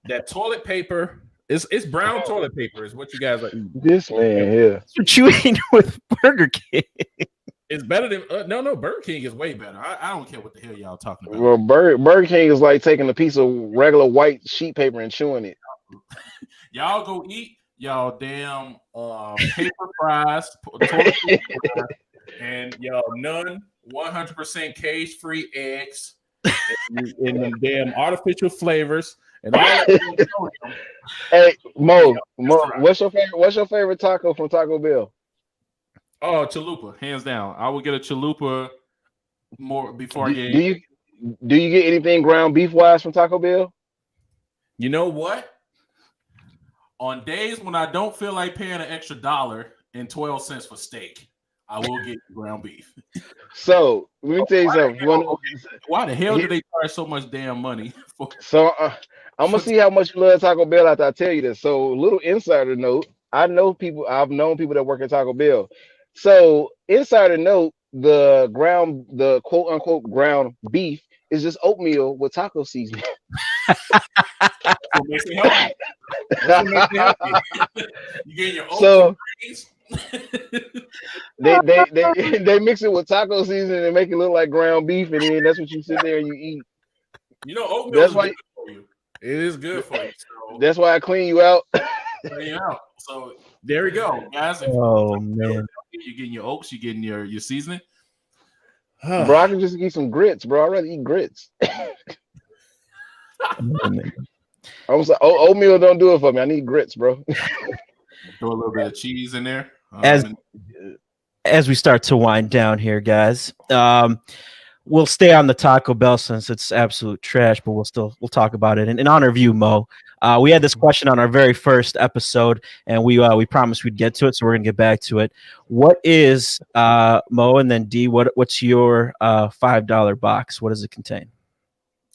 That toilet paper it's brown toilet paper is what you guys are eating. This man here. What you eating with Burger King? It's better than no Burger King is way better. I don't care what the hell y'all talking about. Well, Burger King is like taking a piece of regular white sheet paper and chewing it. Y'all go eat y'all damn paper fries, toilet paper fries, and y'all none 100% cage-free eggs and them damn artificial flavors. And all that. Hey, Mo, what's your favorite taco from Taco Bell? Oh, chalupa, hands down. I would get a chalupa more before I get. Do you get anything ground beef wise from Taco Bell? You know what? On days when I don't feel like paying an extra $1.12 for steak, I will get ground beef. So let me tell you something. Why the hell do they charge so much damn money for? So I'm gonna see how much you love Taco Bell after I tell you this. So little insider note: I've known people that work at Taco Bell. So insider note: the quote unquote ground beef is just oatmeal with taco seasoning. That's what makes it healthy. That's what makes it healthy. You get your oats So and they mix it with taco seasoning and make it look like ground beef, and then that's what you sit there and you eat. You know, oatmeal is good for you. It is good for you. So that's why I clean you out. So there we go, guys. Oh man, you're getting your oats, you're getting your seasoning. Bro, I can just eat some grits, bro. I'd rather eat grits. I was like, oatmeal don't do it for me. I need grits, bro. Throw a little bit of cheese in there. As we start to wind down here, guys, we'll stay on the Taco Bell since it's absolute trash, but we'll talk about it in honor of you, Mo. We had this question on our very first episode, and we promised we'd get to it, so we're gonna get back to it. What is Mo, and then D? What's your $5 box? What does it contain?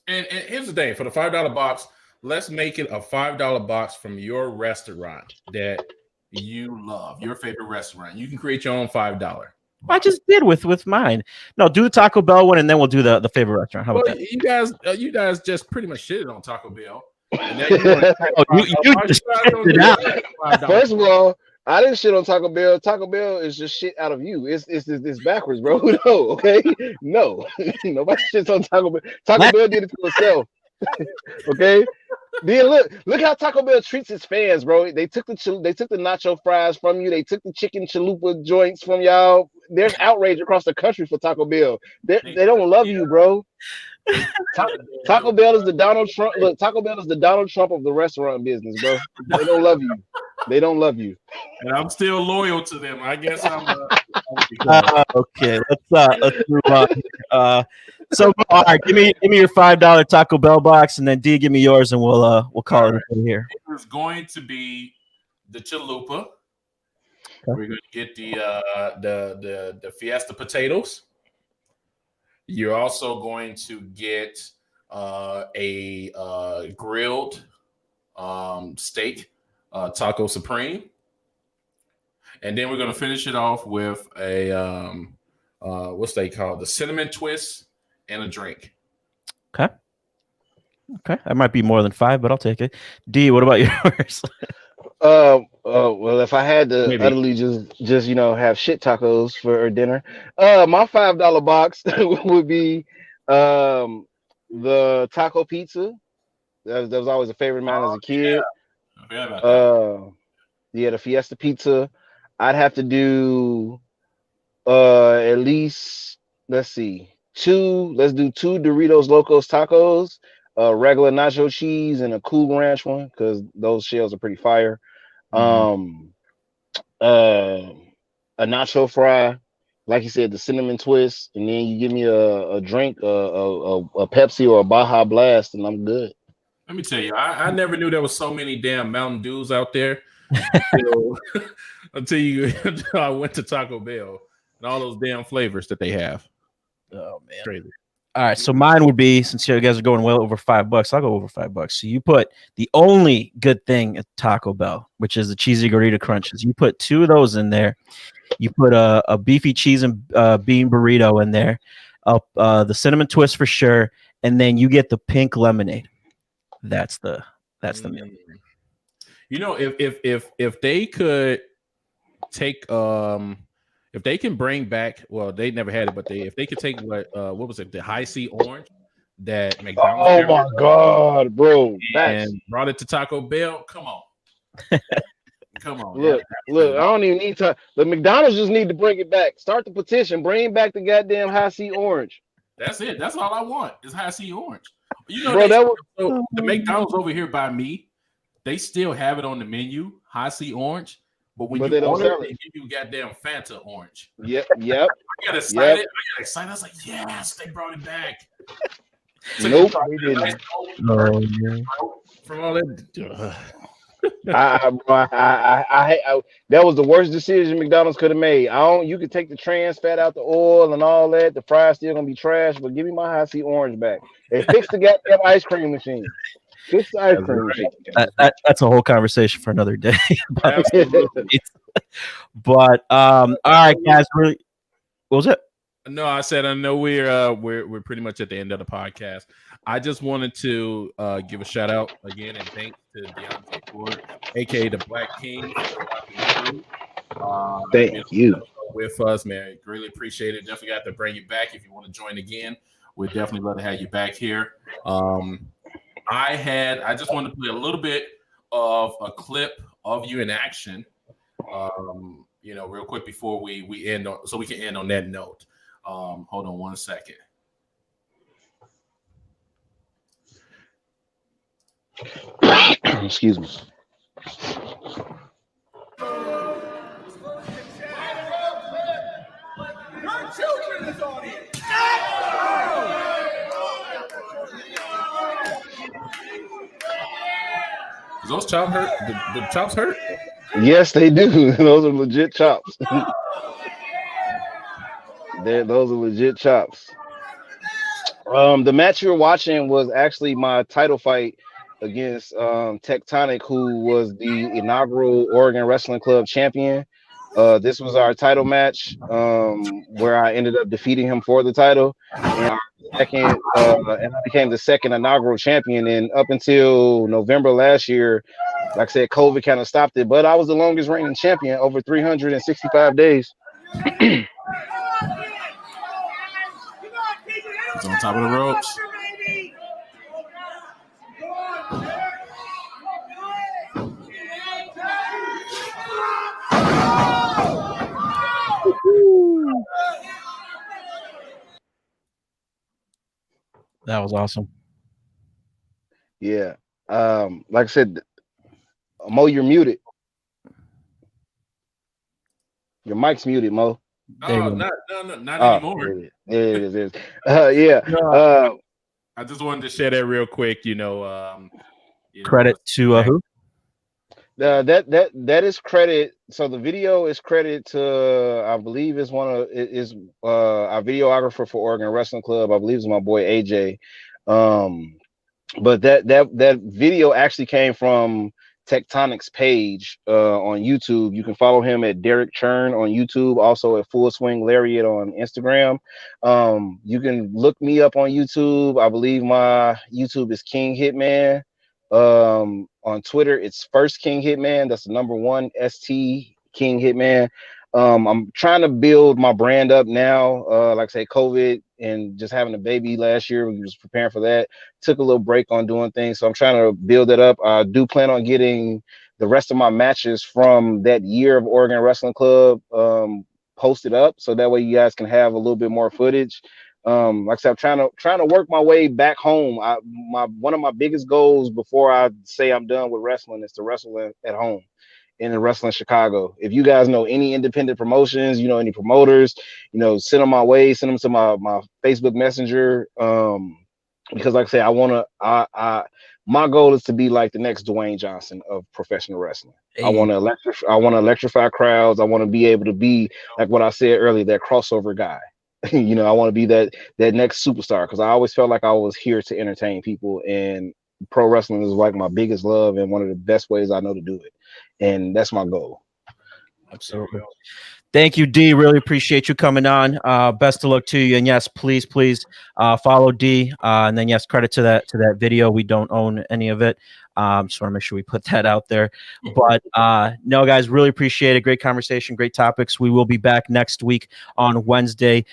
And here's the thing: for the $5 box, let's make it a $5 box from your restaurant that you love, your favorite restaurant. You can create your own $5. I just did with mine. No, do the Taco Bell one, and then we'll do the favorite restaurant. How about that? You guys just pretty much shitted on Taco Bell. And then you just shit it out. First of all, I didn't shit on Taco Bell. Taco Bell is just shit out of you. It's backwards, bro. No, okay, no, nobody shits on Taco Bell. Taco Bell did it to itself. Okay. Then look how Taco Bell treats its fans, bro. They took the nacho fries from you. They took the chicken chalupa joints from y'all. There's outrage across the country for Taco Bell. They don't love you, bro. Taco Bell is the Donald Trump. Look, Taco Bell is the Donald Trump of the restaurant business, bro. They don't love you. They don't love you. And I'm still loyal to them. I guess I'm. Okay, let's move on. So all right, give me your $5 Taco Bell box, and then D, give me yours, and we'll call it here. It's going to be the chalupa. Okay. We're going to get the Fiesta potatoes. You're also going to get a grilled steak, taco supreme, and then we're going to finish it off with a what's they call the cinnamon twist and a drink. Okay, that might be more than 5, but I'll take it. D, what about yours? Well, if I had to utterly just have shit tacos for dinner, my $5 box would be the taco pizza. That was always a favorite of mine as a kid. Yeah, the Fiesta pizza. I'd have to do at least let's do 2 Doritos Locos tacos, regular nacho cheese and a Cool Ranch one, because those shells are pretty fire. A nacho fry, like you said, the cinnamon twist, and then you give me a drink, a Pepsi or a Baja Blast, and I'm good. Let me tell you, I never knew there was so many damn Mountain Dews out there until I went to Taco Bell and all those damn flavors that they have. Oh man, crazy. All right, so mine would be, since you guys are going well over $5, I'll go over $5. So you put the only good thing at Taco Bell, which is the cheesy gordita crunches. You put 2 of those in there. You put a beefy cheese and bean burrito in there, the cinnamon twist for sure, and then you get the pink lemonade. That's the meal. You know, if they could take if they can bring back, well, they never had it, but if they could take what was it, the high C orange that McDonald's. Oh my God, bro! And brought it to Taco Bell. Come on, come on. Look! I don't even need to. The McDonald's just need to bring it back. Start the petition. Bring back the goddamn high C orange. That's it. That's all I want is high C orange. You know, bro, the McDonald's over here by me, they still have it on the menu, high C orange. But when But you they don't order sell it, it. they give you goddamn Fanta orange. Yep. I got excited. I was like, yes, they brought it back. Nope, they didn't. Oh, yeah. From all that. That was the worst decision McDonald's could have made. You could take the trans fat out the oil and all that. The fries still gonna be trash, but give me my high C orange back. They fixed the goddamn ice cream machine. Fix the ice cream machine. That's a whole conversation for another day. Absolutely. But all right, guys. Really, what was it? No, I said I know we're pretty much at the end of the podcast. I just wanted to give a shout out again and thanks to Deonte Ford, aka the Black King, for watching Thank you. with us, man. Really appreciate it. Definitely got to bring you back if you want to join again. We'd definitely love to have you back here. I just wanted to play a little bit of a clip of you in action. Real quick before we end on, so we can end on that note. Hold on one second. Excuse me. Does those chops hurt? The chops hurt? Yes, they do. Those are legit chops. Those are legit chops. The match you're watching was actually my title fight against Tectonic, who was the inaugural Oregon Wrestling Club champion. This was our title match, where I ended up defeating him for the title, and I became the second inaugural champion. And up until November last year, like I said, COVID kind of stopped it, but I was the longest reigning champion over 365 days. He's on top of the ropes. That was awesome. Yeah. Like I said, Mo, you're muted. Your mic's muted, Mo. Oh, not anymore. It is. Yeah. No, I just wanted to share that real quick. Credit to who? That is credit. So the video is credit to, I believe, is our videographer for Oregon Wrestling Club. I believe it's my boy AJ. But that video actually came from Tectonic's page on YouTube. You can follow him at Derek Churn on YouTube, also at Full Swing Lariat on Instagram. You can look me up on YouTube. I believe my YouTube is King Hitman. On Twitter, it's First King Hitman. That's the number 1 ST King Hitman. I'm trying to build my brand up now. Like I say, COVID and just having a baby last year, we was preparing for that. Took a little break on doing things, so I'm trying to build it up. I do plan on getting the rest of my matches from that year of Oregon Wrestling Club posted up, so that way you guys can have a little bit more footage. Like I said, I'm trying to work my way back home. One of my biggest goals before I say I'm done with wrestling is to wrestle at home in the Wrestling Chicago. If you guys know any independent promotions, any promoters, send them my way, send them to my Facebook Messenger. Because like I say, my goal is to be like the next Dwayne Johnson of professional wrestling. Hey. I want to electrify crowds. I want to be able to be like what I said earlier, that crossover guy. I want to be that next superstar, because I always felt like I was here to entertain people, and pro wrestling is like my biggest love and one of the best ways I know to do it. And that's my goal. Absolutely. Thank you, D. Really appreciate you coming on. Best of luck to you. And yes, please follow D. And then yes, credit to that video. We don't own any of it. Just want to make sure we put that out there. But no, guys, really appreciate it. Great conversation, great topics. We will be back next week on Wednesday.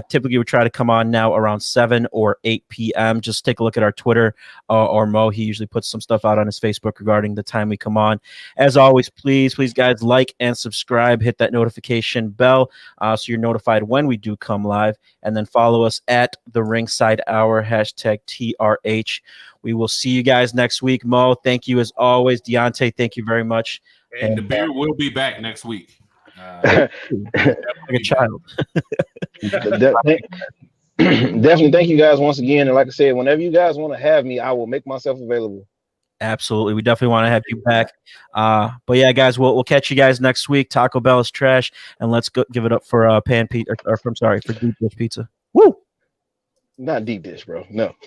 Typically, we try to come on now around 7 or 8 p.m. Just take a look at our Twitter or Mo. He usually puts some stuff out on his Facebook regarding the time we come on. As always, please, guys, like and subscribe. Hit that notification bell so you're notified when we do come live. And then follow us at the Ringside Hour, #TRH. We will see you guys next week. Mo, thank you as always. Deonte, thank you very much. And the beard will be back next week. Like a child. Definitely thank you guys once again. And like I said, whenever you guys want to have me, I will make myself available. Absolutely. We definitely want to have you back. But yeah, guys, we'll catch you guys next week. Taco Bell is trash. And let's go give it up for Pan Pizza, for Deep Dish Pizza. Woo! Not deep dish, bro. No.